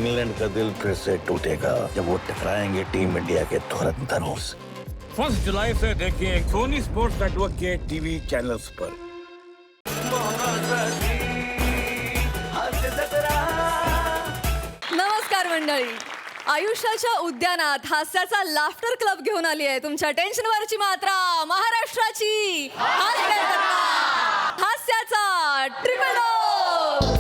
England का दिल फिर से टूटेगा जब वो टकराएंगे टीम इंडिया के धुरंधरों से। 1 जुलाई से देखिए सोनी स्पोर्ट्स नेटवर्क के टीवी चैनल्स पर। नमस्कार मंडळी, आयुष्याच्या उद्यानात हास्याचा लाफ्टर क्लब घेऊन आली आहे तुमच्या टेन्शनवरची मात्रा महाराष्ट्राची हास्याचा ट्रिपल डोस।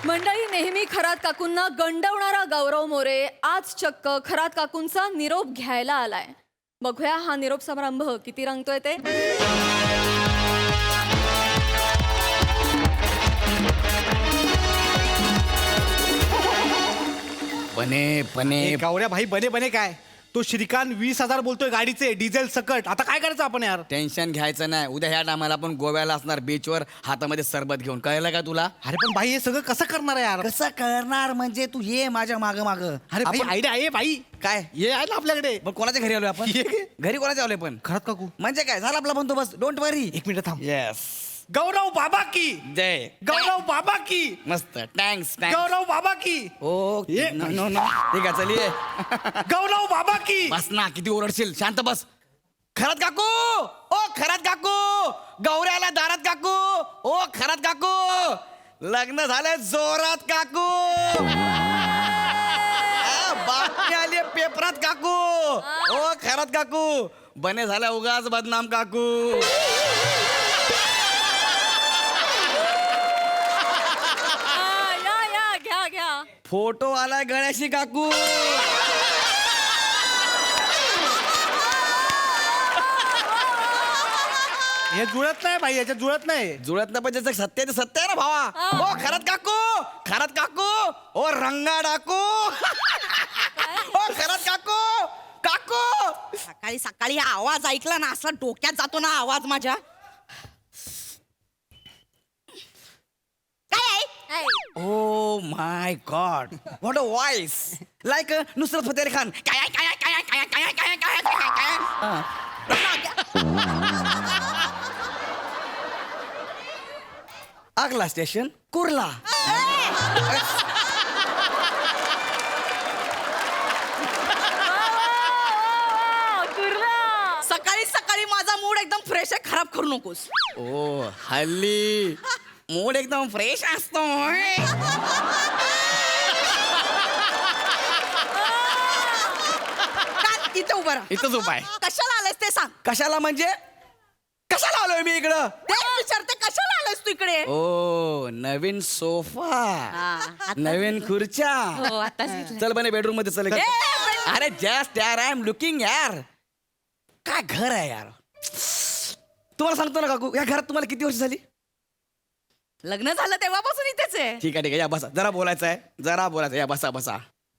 मंडळी, नेहमी खरात काकूंना गंडवणारा गौरव मोरे आज चक्क खरात काकूंचा निरोप घ्यायला आलाय। बघूया हा निरोप समारंभ किती रंगतोय ते। बने बने गौऱ्या भाई बने बने काय तो श्रीकांत 20,000 बोलतोय गाडीचे डिझेल सकट। आता काय करायचं आपण यार? टेन्शन घ्यायचं नाही, उद्या ह्या टायमाला आपण गोव्याला असणार बीचवर हातामध्ये सरबत घेऊन। कळलं का तुला? अरे पण भाई हे सगळं कसं करणार आहे यार? कसं करणार म्हणजे तू ये माझ्या माग माग। अरे भाई आयडिया आहे भाई, काय ये आहे ना आपल्याकडे। पण कोणाच्या घरी आलोय आपण? ये गे. घरी कोणाच्या आलोय पण? खरंच काकू म्हणजे काय झालं आपला बंदोबस्त, डोंट वरी। 1 मिनिट थांब। येस, गौरव बाबा की जय। गौरव बाबा की मस्त, थँक्स गौरव बाबा की ओ ये. नो नो नो, ठीक आहे चल ये। गौरव बाबा की। बस ना, किती ओरडशील, शांत बस। खरात काकू, ओ खरात काकू, गौऱ्याला दारात काकू, ओ खरात काकू, लग्न झालंय जोरात काकू। बातमी आली पेपरात काकू, ओ खरात काकू, बने झाल्या उगाच बदनाम काकू। घ्या घ्या। फोटो आलाय गणेशी काकू। हे जुळत नाही भाई, याच्यात जुळत नाही। जुळत नाही पाहिजे, सत्य आहे ते सत्य आहे ना भावा। ओ खरात काकू, खरात काकू, ओ रंगा डाकू, ओ खरात काकू, काकू। सकाळी सकाळी हा आवाज ऐकला ना, असला डोक्यात जातो ना आवाज माझ्या। काय आहे? Oh my God, what a voice, like Nusrat Fateh Khan. काय आहे, काय आहे, काय आहे, काय आहे, काय आहे, काय आहे, काय आहे, काय आहे, काय आहे? अगला स्टेशन कुर्ला। सकाळी सकाळी माझा मूड एकदम फ्रेश आहे, खराब करू नकोस। ओ हल्ली मूड एकदम फ्रेश असतो। काय इथे उभं राहा। इथंच उपाय। कशाला आलायस ते सांग। कशाला म्हणजे? कशाला आलोय मी इकडं? ते विचारते कशाला आलायस तू इकडे? ओ नवीन सोफा, आता- नवीन खुर्च्या। हो, आताच घेतलंय. चल बने बेडरूम मध्ये चल। अरे जस्ट यार, आय एम लुकिंग यार, काय घर आहे यार। तुम्हाला सांगतो ना काकू, या घरात तुम्हाला किती वर्ष झाली? लग्न झालं तेव्हापासून इथेच आहे। ठीक आहे ठीक आहे, या बसा, जरा बोलायचं आहे, जरा बोलायचं, या बसा बसा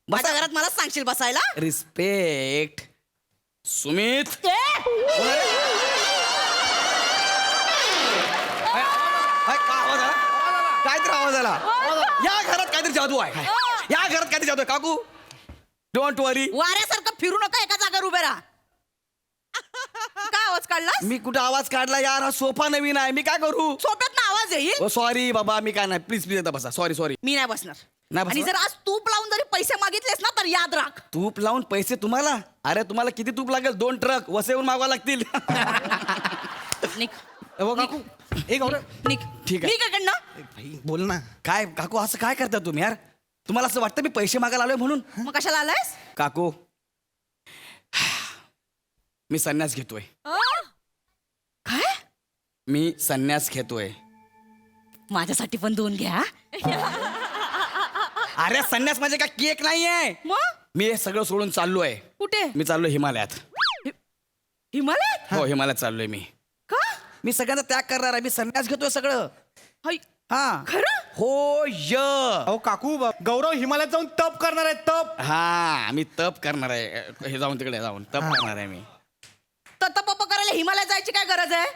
माझ्या बसा। घरात मला सांगशील बसायला? रिस्पेक्ट सुमित। काहीतरी आवाज आला। या घरात काहीतरी जादू आहे, या घरात काहीतरी जादू आहे काकू। डोंट वरी, वाऱ्यासारखं फिरू नका, एका जागेवर उभे राहा। काय आवाज काढला? मी कुठं आवाज काढला यार? हा सोफा नवीन आहे, मी काय करू? सोप्यात ना आवाज येईल। ओ सॉरी बाबा, मी काय नाही, प्लीज प्लीज आता बसा। सॉरी सॉरी, मी नाही बसणार। नाही आणि बसणार? जर आज तूप लावून जरी पैसे मागितलेस ना तर याद राख। तूप लावून पैसे तुम्हाला? अरे तुम्हाला किती तूप लागेल? 2 ट्रक वसईहून मागवा लागतील। निक काकू ए गौरव निक ठीक आहे. निक इकडनं. भाई बोल ना। काय काकू असं काय करता तुम्ही यार? तुम्हाला असं वाटतं मी पैसे मागायला आलोय म्हणून? मग कशाला आलायस? काकू मी संन्यास घेतोय, काय? मी संन्यास घेतोय। माझ्यासाठी पण 2 घ्या। अरे संन्यास म्हणजे काय केक नाहीये। मग मी हे सगळं सोडून चाललोय। कुठे? मी चाललोय हिमालयात। हिमालयात? हो हिमालयात चाललोय मी। का? मी सगळ्यांचा त्याग करणार आहे, मी संन्यास घेतोय सगळं। हाय, हा खरं? हो य अहो काकू, गौरव हिमालयात जाऊन तप करणार आहे, तप। हा मी तप करणार आहे, हे जाऊन तिकडे जाऊन तप करणार आहे मी। तप करायला हिमालयात जायची काय गरज आहे?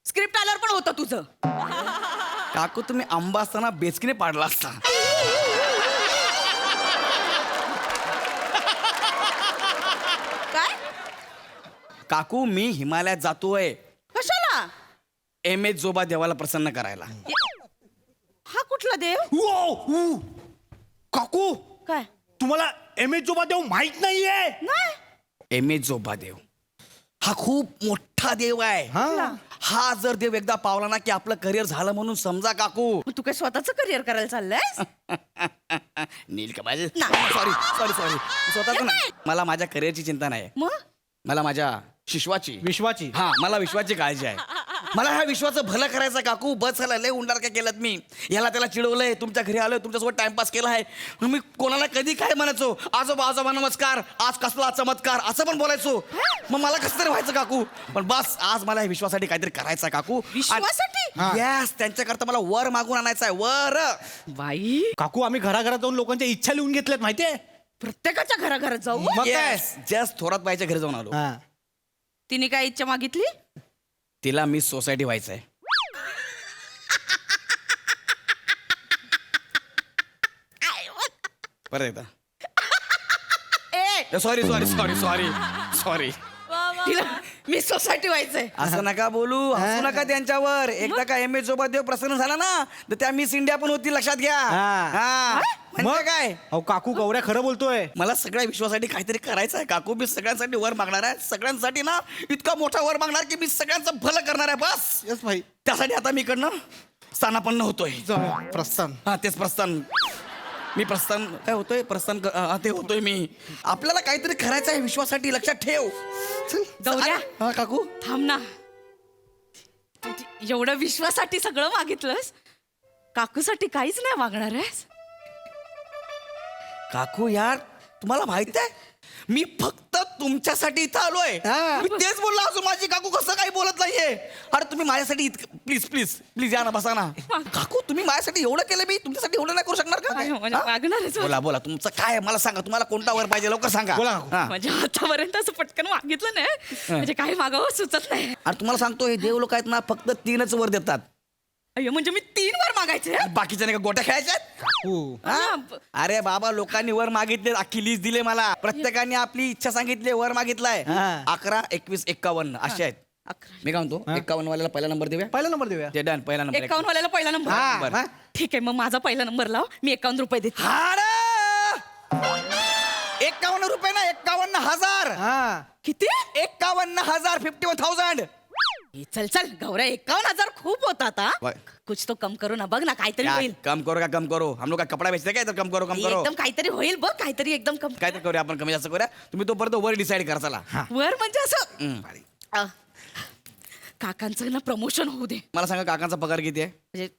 स्क्रिप्ट आल्यावर पण होतं तुझं। काकू तुम्ही आंबा असताना बेचकीने पाडला असता। काय? काकू मी हिमालयात जातोय कशाला? MS जोबा देवाला प्रसन्न करायला। हा कुठला देव? वो, काकू काय तुम्हाला एम एस जोबादेव माहित नाहीये? नाही एम एस जोबादेव हा खूप मोठा देव आहे. हा. हा जर देव एकदा पावला ना की आपलं करिअर झालं म्हणून समजा काकू. मग तू काय स्वतःच करिअर करायला चाललंय नील का पाहिजे नाही. सॉरी सॉरी सॉरी स्वतःच नाही. मला माझ्या करिअरची चिंता नाही. मग मला माझ्या शिश्वाची विश्वाची. हा मला विश्वाची काळजी आहे. मला ह्या विश्वाचं भलं करायचं काकू. बस झालं लय उंडार काय केलं मी. याला त्याला चिडवलंय, तुमच्या घरी आलोय, तुमच्यासोबत टाइमपास केला आहे. मग मी कोणाला कधी काय म्हणायचो, आजोबा आजोबा नमस्कार, आज कसला चमत्कार असं पण बोलायचो. मग मला कसं तरी व्हायचं काकू. पण बस आज मला या विश्वासाठी काहीतरी करायचं काकू. विश्वासाठी? येस, त्यांच्याकरता मला वर मागून आणायचं आहे. वर बाई काकू आम्ही घराघरात जाऊन लोकांच्या इच्छा लिहून घेतल्यात माहितीये? प्रत्येकाच्या घराघरात जाऊ मग काय? येस, जस्ट थोरात बाईच्या घरी जाऊन आलो. हा. तिने काय इच्छा मागितली तिला मिस सोसायटी व्हायचंय. परत एकदा ए sorry sorry sorry sorry sorry. तिला मी सोसायटी व्हायचंय असं नका बोलू, हसू नका त्यांच्यावर. एकदा का एम एस जोबादेव प्रसन्न झाला ना तर त्या मिस इंडिया पण होती, लक्षात घ्या. हा. हा. म्हणजे मग काय, अहो काकू गौऱ्या खरं बोलतोय. मला सगळ्या विश्वासाठी काहीतरी करायचं आहे काकू. मी सगळ्यांसाठी वर मागणार आहे. सगळ्यांसाठी ना इतका मोठा वर मागणार की मी सगळ्यांचं भलं करणार आहे. बस यस भाई. त्यासाठी आता मी इकडनं स्थानापन्न होतोय. जाऊया, प्रस्थान. हा तेच प्रस्थान. मी प्रस्थान काय होतोय, प्रस्थान ते होतोय मी. आपल्याला काहीतरी करायचं आहे विश्वासाठी, लक्षात ठेव. गौऱ्या हा काकू. थांब ना तू एवढं विश्वासाठी सगळं मागितलंस, काकूसाठी काहीच नाही मागणार आहेस? काकू यार, तुम्हाला माहित आहे मी फक्त तुमच्यासाठी इथं आलोय. हा. मी तेच बोललो, अजून माझी काकू कसं काही बोलत नाहीये. अरे तुम्ही माझ्यासाठी इतकं प्लीज प्लीज प्लीज या ना, बसा ना. काकू तुम्ही माझ्यासाठी एवढं केलं, मी तुमच्यासाठी एवढं नाही करू शकणार का? काय म्हणजे हा? मागणारच बोला बोला, तुमचं काय आहे मला सांगा. तुम्हाला कोणता वर पाहिजे, लवकर सांगा. बोला काकू. हा. म्हणजे आतापर्यंत असं पटकन मागितलं नाही, म्हणजे काय मागावं सुचत नाही. अरे तुम्हाला सांगतो, हे देव लोक आहेत ना फक्त 3च वर देतात. अय्यो, म्हणजे मी 3 वर मागायचे? बाकीच्या नाही का गोट्या खेळायच्यात? काकू हा? अरे बाबा, लोकांनी वर मागितले, अख्खी लिस्ट दिले मला. प्रत्येकाने आपली इच्छा सांगितली, वर मागितलाय. हा. 11, 21, 51 असे आहेत. 11. मी काय म्हणतो, 51 वाल्याला पहिला नंबर देऊया. पहिला नंबर देऊया. ते डन, पहिला नंबर. 51 वाल्याला पहिला नंबर. हा, बरं. हा. ठीक आहे, मग माझा पहिला नंबर लाव. मी 51 रुपये देते. 51 रुपये ना, 51,000. हा. किती? 51,000, 51,000. चल चल गौऱ्या, 51,000 खूप होतात हा. वाय. कुछ तो कम करू ना, बघ ना काहीतरी यार, होईल. कम करो का कम करो. हम लोग का कपडा बेचते काय, तर कम करो कम करो. एकदम काहीतरी होईल बघ, काहीतरी एकदम कम. काय तर करूया आपण, कमी जास्त करूया. तुम्ही तोपर्यंत वर डिसाईड करा. चला. वर म्हणजे असं हम्म. काकांचं ना प्रमोशन होऊ दे. मला सांगा, काकांचा पगार किती आहे? म्हणजे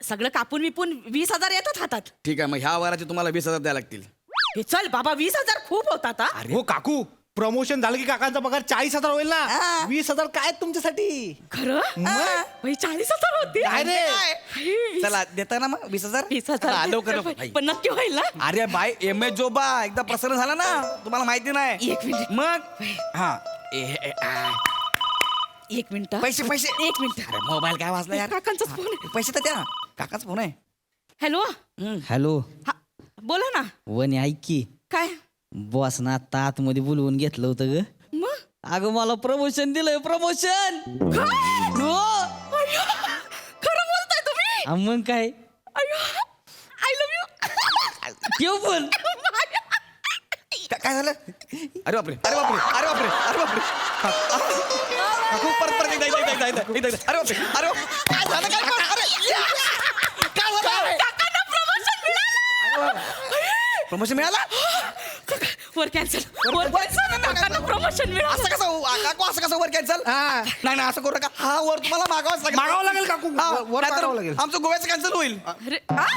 सगळं कापून विपून 20,000 येतात हातात. ठीक आहे, मग ह्या वराचे तुम्हाला 20,000 द्यायला लागतील. हे चल बाबा, 20,000 खूप होतात हा. हो काकू, प्रमोशन झालं की काकांचा पगार 40,000 होईल ना. हा. 20,000 काय आहेत तुमच्यासाठी? खरं? मग? बाई, 40,000 होती. काय रे? आई. चला, देता ना मग 20,000? 20,000 चला, लवकर चल लवकर. बाई, भाई. पण नक्की होईल ना? अरे बाय, एम एस जोबा एकदा प्रसन्न झाला ना, तुम्हाला माहिती नाही. एक मिनिट. मग हा एक मिनिट. पैसे पैसे. एक मिनिट. अरे मोबाईल काय वाजला यार. काकांचाच फोन आहे. पैसे तर द्या. काकाच फोन आहे. हॅलो, हॅलो हा बोला ना. वनी ऐक की, काय बॉस ना आता आतमध्ये बोलवून घेतलं होतं ग. मग? अगं मला प्रमोशन दिलंय, प्रमोशन. हो. अय्यो, खरं बोलताय तुम्ही? मग काय, आय लव्ह यू. ठेव पण. काय झालं? अरे बापरे, अरे बापरे, अरे बापरे, अरे बापरे. काकू, परत परत एकदा. अरे बापरे, अरे बापरे. काय झालं, काय झालं? अरे या! काय झालं? काकांना प्रमोशन मिळालं. प्रमोशन मिळाला? वर कॅन्सल. वर कॅन्सल. काकांना प्रमोशन मिळालं. असं कसं होऊ? काकू, असं कसं वर कॅन्सल? हा. नाही नाही, असं करू नका. हा वर तुम्हाला मागावाच लागेल. मागावं लागेल काकू. हा, वर नाहीतर मागावं लागेल. आमचं गोव्याचं कॅन्सल होईल. अरे हा?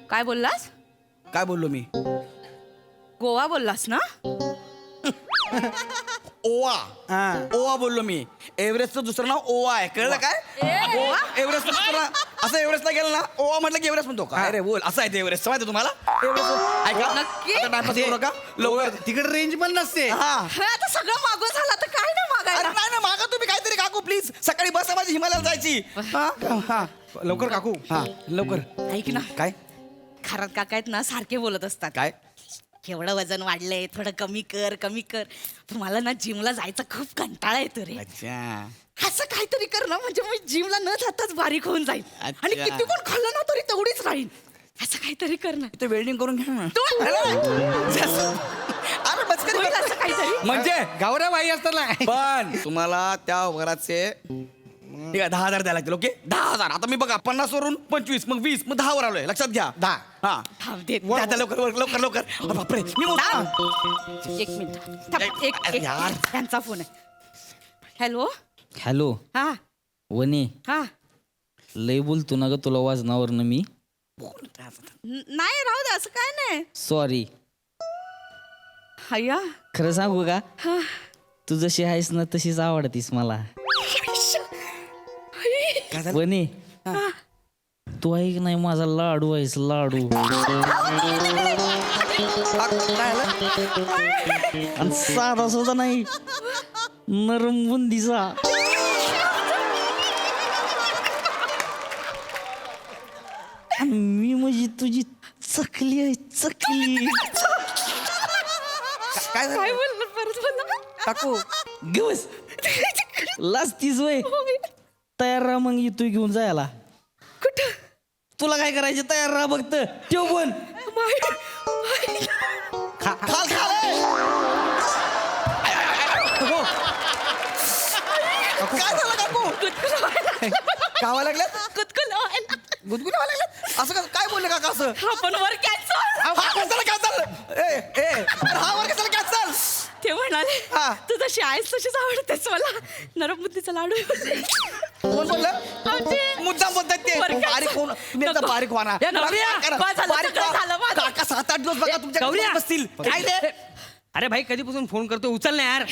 काय बोललास? काय बोललो मी? गोवा बोललास ना? ओवा. हा. ओवा बोललो मी. एव्हरेस्टचं दुसरं नाव ओवा आहे, कळलं काय? ओवा, एव्हरेस्टचं दुसरं नाव. असं एव्हरेस्टला गेलं ना, ओवा म्हटलं की एव्हरेस्ट म्हणतो. काय रे बोल, असं आहे ते एव्हरेस्ट. माहिती तुम्हाला एव्हरेस्ट? ऐका नक्की? आता टाइमपास करू नका. लवकर. तिकडे रेंज पण नसते. हा. अरे, आता सगळं मागून झालं तर काय नाही अरे मागायला. नाही ना, मागा तुम्ही काहीतरी काकू प्लीज. सकाळी बस आहे माझी हिमालयाला जायची. हा हा लवकर काकू. हा लवकर. ऐक ना, काय खरात काका आहेत ना, सारखे बोलत असतात. काय? एवढं वजन वाढलंय, थोडं कमी कर कमी कर. मला ना जिमला जायचा खूप कंटाळा येतो रे. अच्छा. असं काहीतरी कर ना, म्हणजे मी जिमला न जाताच बारीक होऊन जाईल. अच्छा. आणि किती पण खाल्लं ना तरी तेवढीच राहील. असं काहीतरी कर ना. ते वेल्डिंग करून घ्या ना. तू अरे बस कर. होईल असं काहीतरी. म्हणजे गौरवबाई असतात ना. पण तुम्हाला त्या वराचे ठीक आहे 10,000 द्यायला लागतील. ओके 10,000. आता मी बघा 50 वरून 25 मग 20 मग 10 वर आलोय. लक्षात घ्या. 10. हा थांब दे. द्या, द्या, लवकर लवकर लवकर. अरे बापरे मी मोजतो. थांब. एक मिनिट थांब. एक यार. त्यांचा फोन आहे. हॅलो. हॅलो हा वने हा. लय बोलतो ना ग तुला वाजनावरनं मी. नाही राहू दे, असं काय नाही. सॉरी. अय्या. खरं सांगू का तू जशी आहेस ना तशीच आवडतीस मला. वने तू ऐक नाही माझा लाडू आहेस लाडू. आणि साधा सुद्धा नाही नरम बुंदीचा. आणि मी म्हणजे तुझी चकली आहे चकली. काय झालं? काय बोलणार परत बोला. काकू गवस लाजतीस वय. तयार राहा मग येतोय घेऊन जायला. कुठं? तुला काय करायचे तयार राहा फक्त. ठेव पण. खाल खाल हो. काय झालं काकू? गावा लागल्यात? कुतकुल व्हायला. गुदगुल्या व्हायला लागल्यात? असं काय बोलले काका असं? आपण वर कॅन्सल. हा कशाला कॅन्सल? हा वर कशाला कॅन्सल? ते म्हणाले हा. तू जशी आहेस तशीच आवडतेस मला. नरम बुद्धीचा लाडू. कोण बोललं? मुद्दाम बोलतात ते. बरं का? बारीक होऊन तुम्ही एकदा बारीक व्हा ना. या गौऱ्या, बस झालं, बारीक सगळं व्हा. झालं, बस. काका 7-8 दिवस बघा तुमच्या गौऱ्या. बसतील. काय ते? अरे भाई कधीपासून फोन करतो उचल ना यार.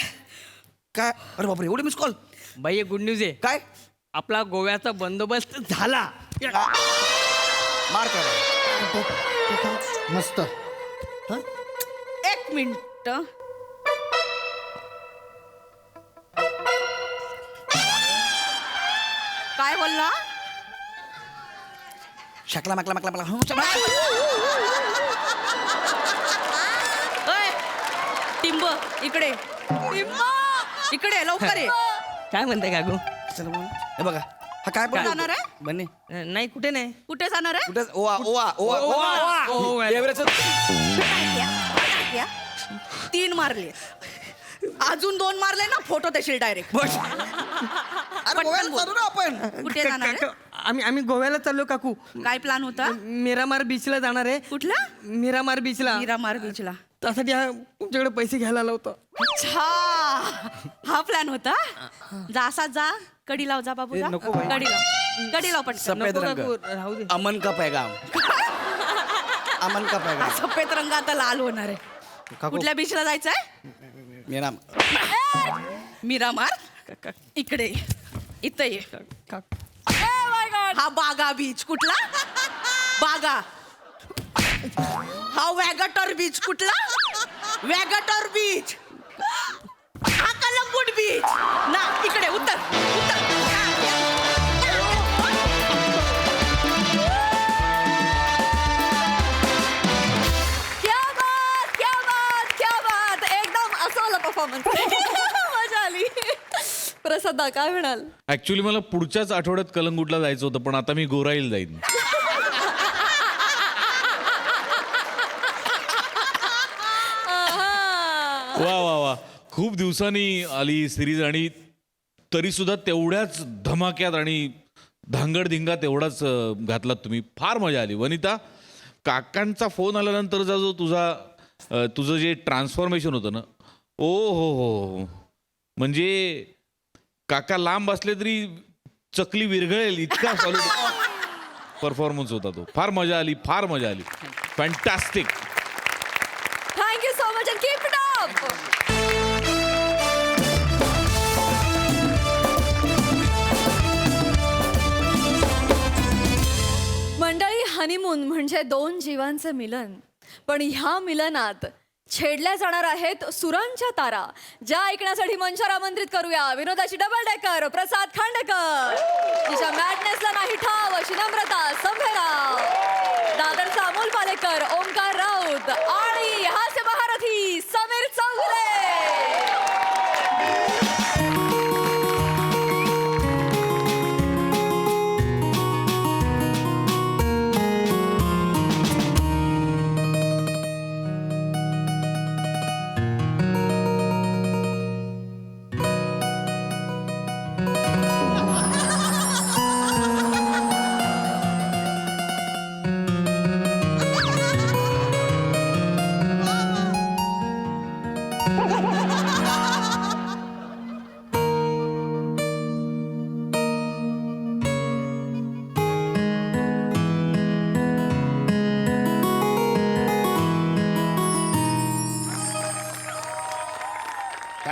काय? अरे बापरे एवढे मिस कॉल. भाई एक गुड न्यूज आहे. काय? आपला गोव्याचा बंदोबस्त झाला. मार करा. मस्त. एक मिनिट. काय बोलला? शकला makla हो, ओय, टिंब इकडे. इकडे लवकर ये. काय म्हणते काकू? चला बोल. हे बघा हा काय पण जाणार आहे? बन्ने नाही कुठे नाही. कुठे जाणार आहे? कुठे ओवा ओवा ओवा ओवा ओवा. एव्हरेजचं 3 मारले. अजून 2 मारले ना फोटो देशील डायरेक्ट. बस. अरे गोव्याला चालू ना आपण. कुठे जाणार आहे? आम्ही गोव्याला चाललो काकू. काय प्लॅन होता? मिरामार बीचला जाणार आहे. कुठला? मिरामार बीचला. मिरामार बीचला. त्यासाठी तुमच्याकडे पैसे घ्यायला आला होता. अच्छा हा प्लॅन होता. जा असा जा. कडी लाव जा बाबू जा. नको बाई. कडी लाव. कडी लाव पटकन. सफेद नको रंग काकू, राहू दे. अमन का पैगाम. अमन का पैगाम. सफेद रंग आता लाल होणार आहे. कुठल्या बीचला जायचंय? मेरा मिरामार. इकडे इथं ये. हा बागा बीच. कुठला? बागा. हा वॅगटर बीच. कुठला? वॅगटर बीच. हा कलंगूट बीच. ना इकडे उत्तर उत्तर. क्या बात क्या बात क्या बात. एकदम असं परफॉर्मन्स. मजा आली. प्रसादा काय म्हणाल? ऍक्च्युली मला पुढच्याच आठवड्यात कलंगूटला जायचं होतं पण आता मी गोराईल जाईन. वा वा वा खूप दिवसांनी आली सिरीज आणि तरी सुद्धा तेवढ्याच धमाक्यात आणि धांगडधिंगात तेवढाच घातलात तुम्ही. फार मजा आली. वनिता काकांचा फोन आल्यानंतरचा जो तुझं जे ट्रान्सफॉर्मेशन होतं ना ओ हो म्हणजे काका लांब असले तरी चकली विरघळेल इतका सॉलिड परफॉर्मन्स होता तो. फार मजा आली फार मजा आली. Fantastic. Thank you so much and keep it up. मंडळी हनीमून म्हणजे 2 जीवांचं मिलन. पण ह्या मिलनात छेडल्या जाणार आहेत सुरांच्या तारा. ज्या ऐकण्यासाठी मंचावर आमंत्रित करूया विनोदाची डबल डेकर प्रसाद खांडेकर, तिच्या मॅडनेसला नाही ठाव अशी नम्रता संभेराव, दादरचा अमोल पालेकर, ओमकार राऊत आणि हास्य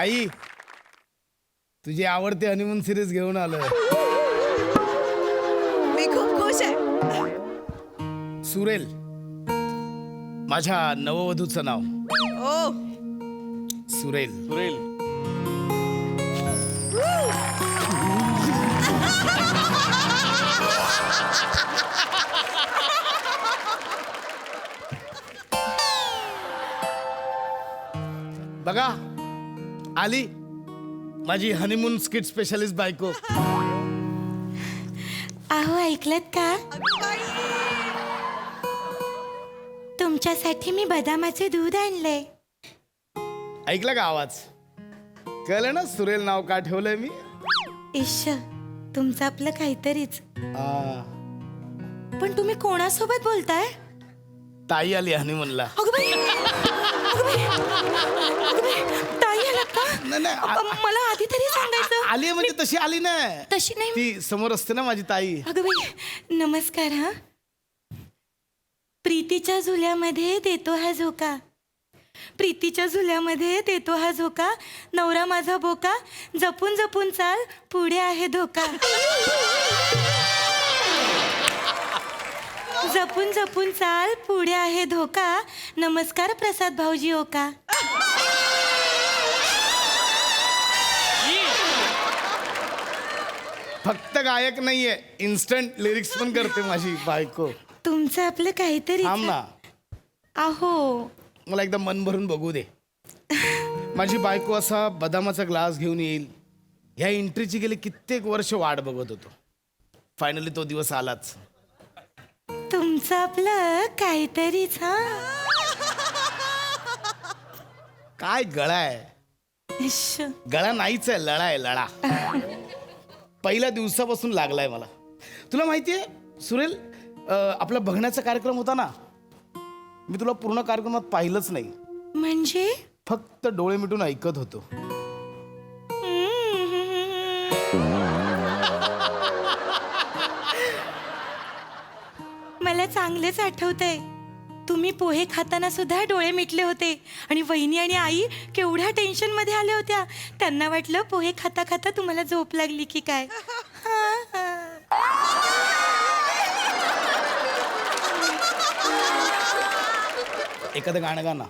ताई तुझी आवडती हनीमून सिरीज घेऊन आलोय. मी खूप खुश आहे. सुरेल माझ्या नववधूचं नाव. ओ सुरेल. सुरेल. बघा आली माझी हनीमून स्किट स्पेशलिस्ट बायको. अहो ऐकलत का? तुमच्यासाठी मी बदामाचे दूध आणलंय. ऐकलं का आवाज? कळलं ना सुरेल नाव का ठेवलंय मी? इश्श तुमचं आपलं काहीतरीच. आ, पण तुम्ही कोणासोबत बोलताय? ताई आली हनीमूनला. अगं बाई, अगं बाई, अगं बाई, ताई आलात का? नाही, मला आधी तरी सांगायचं. आली म्हणजे तशी आली ना. तशी नाही. ती समोर असते ना माझी ताई. अगं बाई नमस्कार. हा प्रीतीच्या झुल्यामध्ये देतो हा झोका. प्रीतीच्या झुल्यामध्ये देतो हा झोका. नवरा माझा बोका. जपून जपून चाल पुढे आहे धोका. जपून जपून चाल पुढे आहे धोका. नमस्कार प्रसाद भाऊजी ओका. फक्त गायक नाहीये, इन्स्टंट लिरिक्स पण करते माझी बायको. तुमचं आपलं काहीतरी. थांब ना, अहो मला एकदा मन भरून बघू दे. माझी बायको असा बदामाचा ग्लास घेऊन येईल. ह्या एंट्रीची गेली कित्येक वर्ष वाट बघत होतो. फायनली तो दिवस आलाच. तुमचं आपलं काहीतरीच. हा काय गळा आहे? इश्श. गळा नाहीच आहे, लळा आहे, लळा. पहिल्या दिवसापासून लागलाय मला. तुला माहितीये सुरेल, आपला बघण्याचा कार्यक्रम होता ना, मी तुला पूर्ण कार्यक्रमात पाहिलंच नाही. म्हणजे फक्त डोळे मिटून ऐकत होतो. मला चांगलेच आठवतंय. तुम्ही पोहे खाताना सुद्धा डोळे मिटले होते. आणि वहिनी आणि आई केवढ्या टेन्शन मध्ये आल्या होत्या. त्यांना वाटलं पोहे खाता खाता तुम्हाला झोप लागली की काय. एखादं गाणं गाणं.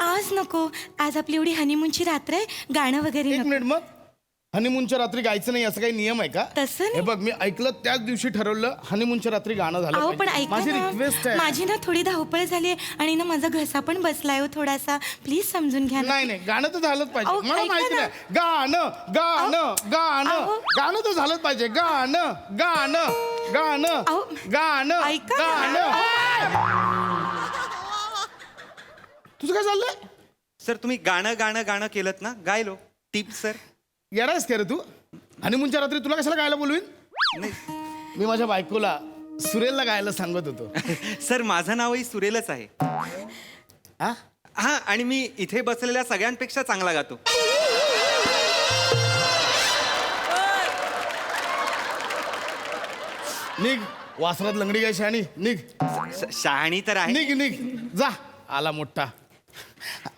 आज नको. आज आपली एवढी हनीमूनची रात्र आहे. गाणं वगैरे एक नको. मिनिट, मग हनीमूनच्या रात्री गायचं नाही असं काही नियम आहे का? तसं नाही. हे बघ, मी ऐकलं त्याच दिवशी ठरवलं हनीमूनच्या रात्री गाणं झालं अहो पण पाहिजे. ऐका माझी ना, रिक्वेस्ट आहे. माझी ना थोडी धावपळ झाली आणि ना माझा घसा पण बसलाय हो थोडासा. प्लीज समजून घ्या ना. नाही नाही, गाणं तर झालंच पाहिजे. अहो, मला ऐका माहिती ना. नाही. गाणं गाणं गाणं अहो. गाणं तर झालंच पाहिजे. गाणं गाणं गाणं अहो, गाणं ऐका ना. गाणं. तुझं काय चाललंय? सर तुम्ही गाणं गाणं गाणं केलं ना, गायलो. Tip sir. येणारच का रे तू? हनीमूनच्या रात्री तुला कशाला गायला बोलवीन? नाही मी माझ्या बायकोला सुरेलला गायला सांगत होतो. सर, माझं नावही सुरेलच आहे. हा? हा, आणि मी इथे बसलेल्या सगळ्यांपेक्षा चांगला गातो. निघ, वासरात लंगडी गाय शहाणी. निघ शहाणी तर आहे. निघ निघ, जा. आला मोठा.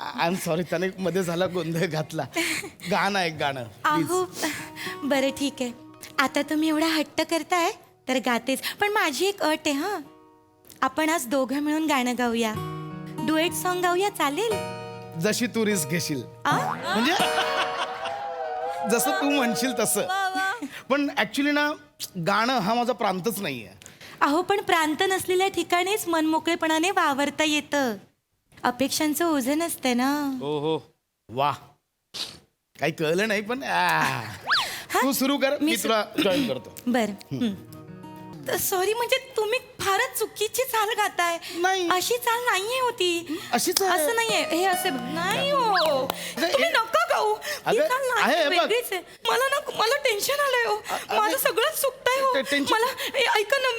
आय एम सॉरी, त्याने मध्ये झाला गोंधळ घातला. गाणं आहे, गाणं please. अहो बरं ठीक आहे. आता तुम्ही एवढा हट्ट करताय तर गातेच. पण माझी एक अट आहे. हा आपण आज दोघं मिळून गाणं गाऊया. डुएट सॉन्ग गाऊया, चालेल? जशी तू रिस्क घेशील. आ? म्हणजे जसं तू म्हणशील तसं. पण ऍक्च्युली ना, गाणं हा माझा प्रांतच नाहीये. अहो पण प्रांत नसलेल्या ठिकाणीच मनमोकळेपणाने वावरता येतं. अपेक्षांचं ओझं नसतं ना. हो हो, वा. काही कळलं नाही पण तू सुरू कर, मी तुला जॉईन करतो. बरं. सॉरी, म्हणजे तुम्ही फारच चुकीची चाल गाताय. नाही. अशी चाल नाहीये होती. अशीच आहे. असं नाहीये हे. असे नाही हो. तुम्ही नका गाऊ. ही अगं, चाल आहे, नाही, बघ. वेगळीच आहे. मला टेन्शन आलंय हो. माझं सगळंच चुकतंय हो. टेन्शन- मला ऐका ना,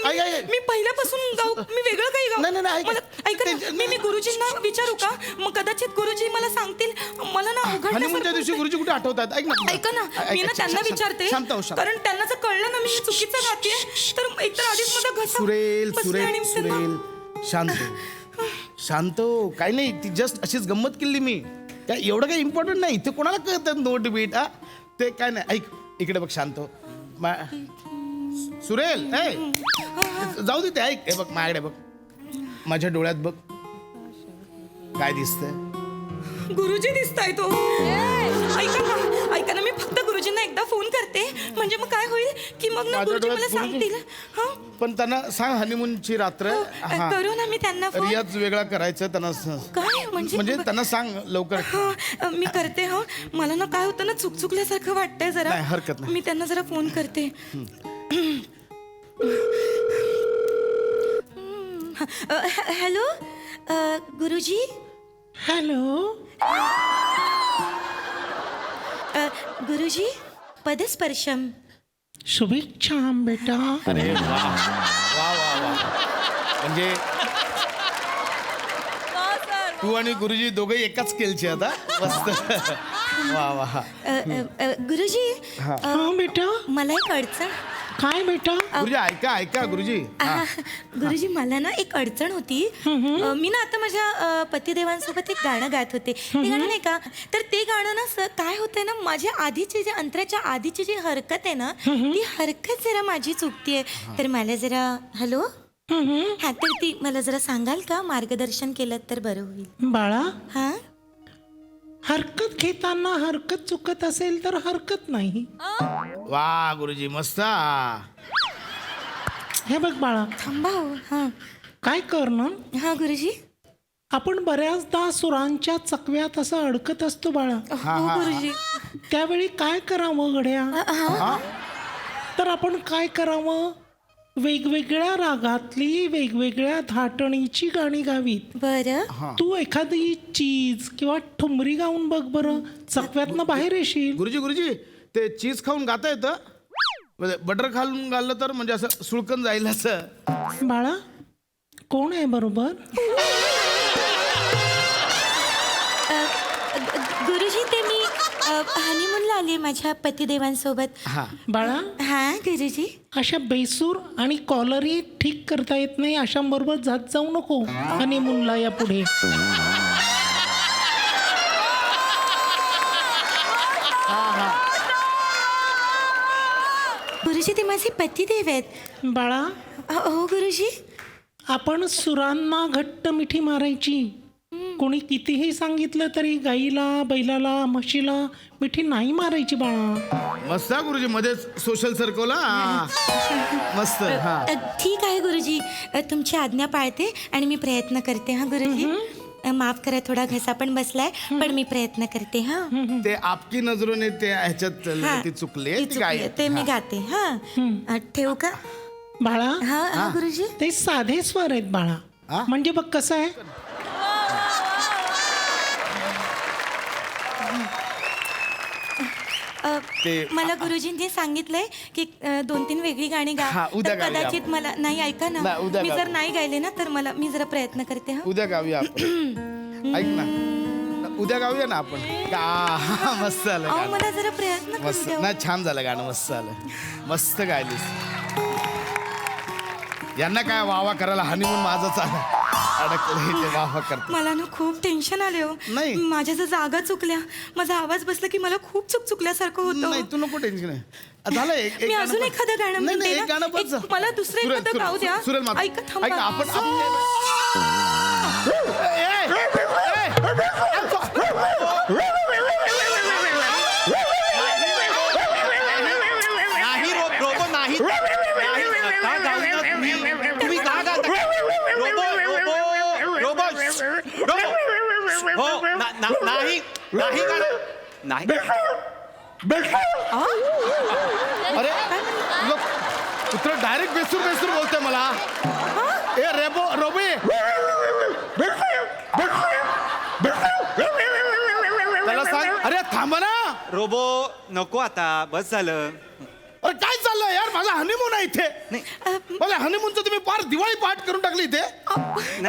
मी पहिल्यापासून गाऊ, मी वेगळं काही गाऊ. नाही, नाही, मला ऐका ना, मी गुरुजींना विचारू का? मग कदाचित गुरुजी मला सांगतील. मला ना हनीमूनच्या दिवशी उघडण्यासारखं. गुरुजी कुठे आठवतात? ऐक ना, ऐका ना, मी ना त्यांना विचारते. शांत हो, शांत. कारण त्यांना जर कळलं ना मी चुकीचं गातेय तर एकतर आधीच माझा घसा सुरेल बसलाय सुरेल आणि त्यांना- सुरेल, शांत हो. शांत हो. काही नाही, ती जस्ट अशीच गंमत केली मी. काय एवढं काही इम्पॉर्टंट नाही ते कोणाला कळतं नोट बीट हा ते काय नाही ऐक इकडे बघ शांत हो. सुरेल जाऊ दे ते ऐक हे बघ माझ्याकडे बघ माझ्या डोळ्यात बघ काय दिसतंय गुरुजी दिसताय तो ऐका ना मी फक्त गुरुजींना एकदा फोन करते म्हणजे मग काय होईल की मग ना माझ्या गुरुजी मला डोळ्यात गुरुजी. सांगतील हं? पण त्यांना सांग हनीमूनची रात्र हा. करू ना मी त्यांना फोन रियाज वेगळा करायचं त्यांना काय म्हणजे त्यांना सांग लवकर मी करते हा मला ना काय होतं ना चुकल्यासारखं वाटतंय जरा नाही, हरकत नाही. मी त्यांना जरा फोन करते हॅलो गुरुजी हॅलो गुरुजी पदस्पर्शम शुभेच्छा बेटा. अरे वा वा वा वा म्हणजे तू आणि गुरुजी दोघे एकाच स्केलचे आता मस्त वा वा गुरुजी बेटा मला एक अडचण काय बेटा. गुरुजी ऐका गुरुजी गुरुजी मला ना एक अडचण होती मी ना आता माझ्या पतिदेवांसोबत एक गाणं गात होते ते गाणं नाही का तर ते गाणं ना काय होतंय ना माझ्या आधीची जे अंतराच्या आधीची जी हरकत आहे ना ती हरकत जरा माझी चुकतीये तर मला जरा हॅलो हा तर ती मला जरा सांगाल का मार्गदर्शन केलं तर बरं होईल बाळा हा हरकत घेताना हरकत चुकत असेल तर हरकत नाही. वा गुरुजी मस्त हे बघ बाळा थांबा हो हा काय कर ना हा गुरुजी आपण बऱ्याचदा सुरांच्या चकव्यात असं अडकत असतो बाळा. हो गुरुजी त्यावेळी काय करावं घड्या तर आपण काय करावं वेगवेगळ्या रागातली वेगवेगळ्या धाटणीची गाणी गावीत. बरं तू एखादी चीज किंवा ठुमरी गाऊन बघ बरं चकव्यातनं बाहेर येशील. गुरुजी ते चीज खाऊन गाता येतं म्हणजे बटर खालून घाललं तर म्हणजे असं सुळकन जाईल असं. बाळा कोण आहे बरोबर. गुरुजी ते मी हनीमूनला आले माझ्या पतिदेवांसोबत बाळा हा गुरुजी अशा बेसूर आणि कॉलरही ठीक करता येत नाही अशांबरोबर जात जाऊ नको हनीमूनला या पुढे. गुरुजी ते माझे पतिदेव आहेत. बाळा हो गुरुजी आपण सुरांना घट्ट मिठी मारायची. कोणी कितीही सांगितलं तरी गाईला बैलाला म्हशीला मिठी नाही मारायची बाळा. मस्त गुरुजी मध्येच सोशल सर्कल मस्त हा ठीक आहे गुरुजी तुमची आज्ञा पाळते आणि मी प्रयत्न करते हा गुरुजी माफ करा थोडा घसा पण बसलाय पण मी प्रयत्न करते हा ते आपकी नजरोने ते ह्याच्यात ती चुकले ती चुकली. ते मी गाते हा ठेवू का बाळा हा गुरुजी ते साधे स्वर आहेत बाळा. म्हणजे बघ कसं आहे मला गुरुजींनी सांगितलंय की 2-3 वेगळी गाणी गा उद्या तर गाऊया कदाचित मला नाही ऐका ना नाही, उद्या मी जर गाऊया. नाही गायले ना तर मी जरा प्रयत्न करते हा उद्या गाऊया आपण ऐक ना उद्या गाऊया ना आपण मस्त झालं अहो गाणं. मला जरा प्रयत्न करू मस्त द्या. नाही छान झालं गाणं मस्त झालं मस्त गायलीस यांना काय वावा करायला हनीमून माझं चाललं अडकलं ते वावा करत मला ना खूप टेन्शन आले हो नाही. माझ्या जर जागा चुकल्या माझा आवाज बसला की मला खूप चुकल्यासारखं होतं नाही तू नको टेन्शन आहे झालं एक मी गाणं अजून बस. एखादं गाणं नाही, नाही, म्हणते एक ना. गाणं बस एक- मला दुसरं सुरेल, एखादं सुरेल, गाऊ द्या सुरेल माता. ऐका थांबा ऐका नाही रोबो नाही का गावी ना तुम्ही का गाता रोबो रोबो रोबो हो नाही नाही गाणं नाही अरे पुत्र डायरेक्ट बेसूर बोलतोय मला ए रेबो रोबे त्याला सांग अरे थांबा ना रोबो नको आता बस झालं अरे काय चाललंय यार माझा हनीमून आहे इथे माझ्या हनीमूनचं तुम्ही फार दिवाळी पाठ करून टाकली इथे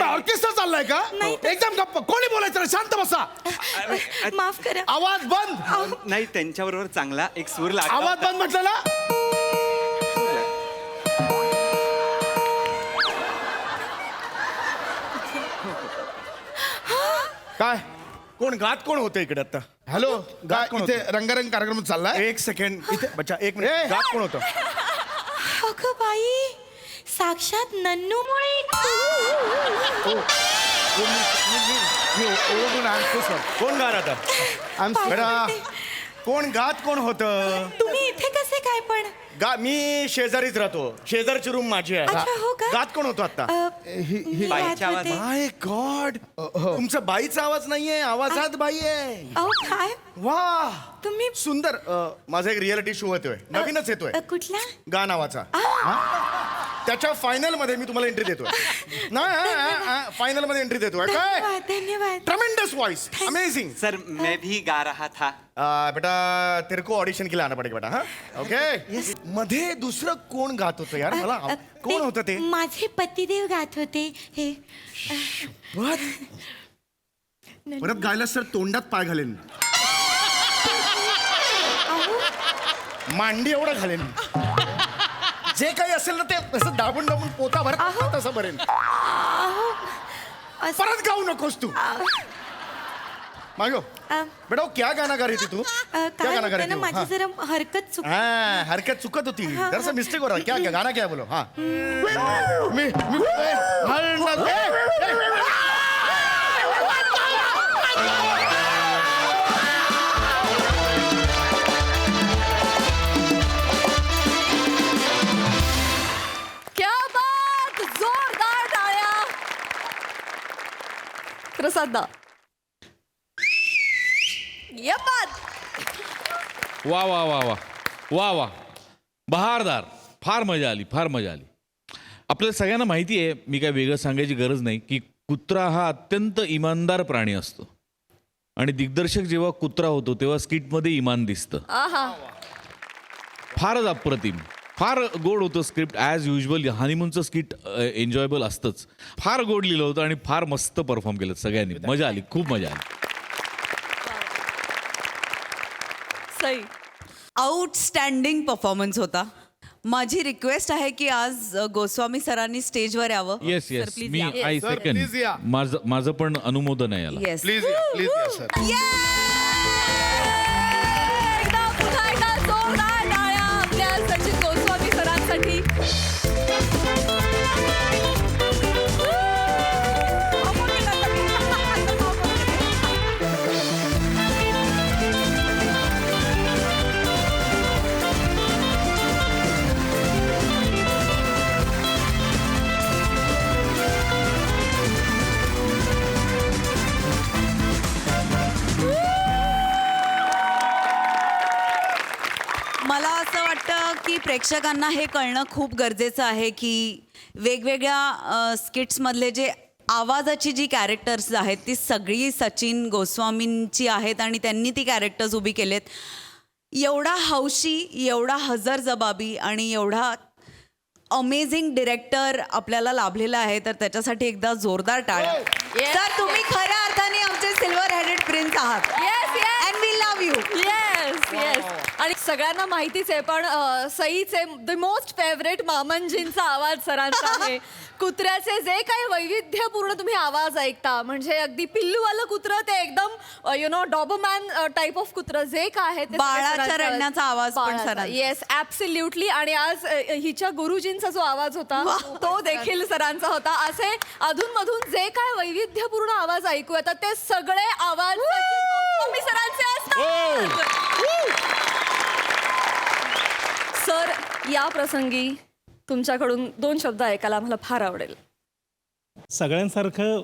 ऑर्केस्ट्रा चाललाय का नाही तर- एकदम गप्प कोणी बोलायचं रे? शांत बसा माफ करा आवाज बंद नाही त्यांच्याबरोबर चांगला एक सूर लागला आवाज होता. बंद म्हटलं ना काय कोण गात कोण होतं इकडे आता? हॅलो गात कोण इथे होतं? रंगारंग कार्यक्रम चाललाय. एक सेकंड इथे बच्चा, एक मिनिट. गात कोण होतं? अगं बाई साक्षात नन्नू मुळे मी ओरडून आणतो सर. कोण गात आता? बेटा, कोण गात कोण होतं? तुम्ही इथे कसे काय पण मी शेजारीच राहतो. शेजारची रूम माझी आहे. अच्छा, हो का? गात कोण होतो आता? मी बाईच्या गात होते. माय गॉड, तुमचा बाईचा आवाज नाहीये, आवाजात बाई आहे. अहो काय वा, तुम्ही सुंदर. माझा एक रियालिटी शो येतोय, नवीनच येतोय, कुठला गा नावाचा. त्याच्या फायनल मध्ये मी तुम्हाला एंट्री देतोय. नाही, फायनल मध्ये एंट्री देतोय. काय धन्यवाद धन्यवाद ट्रमेंडस वॉइस, अमेजिंग. सर मैं भी गा रहा था. बेटा तेरे को ऑडिशन के लिए आना पडेगा बेटा. हा, ओके. मध्ये दुसरं कोण गात होतं यार? मला कोण होतं ते? माझे पतिदेव गात होते हे परत गायला सर तोंडात पाय घालेन, मांडी एवढं घालेन. जे काही असेल ना ते असं दाबून दाबून पोता भरत तसं भरेन. परत गाऊ नकोस तू. मागो बेटा, क्या गाना गा रही थी तू? क्या काय गाना गा होतं रही ना थी? माझी जरा हरकत चुक हाँ, हरकत चुकत होती. जरा मिस्टेक हो रहा है. क्या क्या गाना क्या है बोलो. हाँ मी क्या बात, जोरदार टाळ्या. प्रसाद दा. ये बात. वा वा वा वा वा वा, बहारदार. फार मजा आली, फार मजा आली. आपल्याला सगळ्यांना माहिती आहे, मी काय वेगळं सांगायची गरज नाही, की कुत्रा हा अत्यंत इमानदार प्राणी असतो. आणि दिग्दर्शक जेव्हा कुत्रा होतो तेव्हा स्किटमध्ये इमान दिसतं. आहा. फारच अप्रतिम, फार गोड होतं स्क्रिप्ट. ॲज युजल हनीमूनचं स्किट एन्जॉयबल असतंच. फार गोड लिहिलं होतं आणि फार मस्त परफॉर्म केलं सगळ्यांनी. मजा आली, खूप मजा आली. सई. आउटस्टँडिंग परफॉर्मन्स होता. माझी रिक्वेस्ट आहे की आज गोस्वामी सरांनी स्टेजवर यावं. येस सर, येस, प्लीज मी या. I Sir, second. please या. माझं पण अनुमोदन आहे याला. येस. प्लीज या सर. एकदा पुन्हा एकदा जोरदार टाळ्या आपल्या सचिन गोस्वामी सरांसाठी. मला असं वाटतं की प्रेक्षकांना हे कळणं खूप गरजेचं आहे की वेगवेगळ्या स्किट्समधले जे आवाजाची जी कॅरेक्टर्स आहेत ती सगळी सचिन गोस्वामींची आहेत आणि त्यांनी ती कॅरेक्टर्स उभी केलेत. एवढा हौशी, एवढा हजरजबाबी आणि एवढा अमेझिंग डिरेक्टर आपल्याला लाभलेला आहे, तर त्याच्यासाठी एकदा जोरदार टाळ्या. सर, तुम्ही खऱ्या अर्थाने आमचे सिल्वर हेडेड प्रिन्स आहात. Yes yes and we love you. Yes yes. आणि सगळ्यांना माहितीच आहे, पण सईचे द मोस्ट फेवरेट मामनजींचा आवाज सरांचा आहे. कुत्र्याचे जे काही वैविध्यपूर्ण तुम्ही आवाज ऐकता, म्हणजे अगदी पिल्लूवालं कुत्रं ते एकदम डॉबरमॅन टाइप ऑफ कुत्रं जे काय आहे ते बाळाच्या रडण्याचा आवाज पण सरांचा. Yes absolutely. आणि आज हिच्या गुरुजींचा जो आवाज होता तो देखील सरांचा होता. असे अधूनमधून जे काय वैविध्यपूर्ण आवाज ऐकू येतात ते सगळे आवाज सचिन सरांचे असतात. सर, या प्रसंगी तुमच्याकडून 2 शब्द ऐकायला आम्हाला फार आवडेल. सगळ्यांसारखं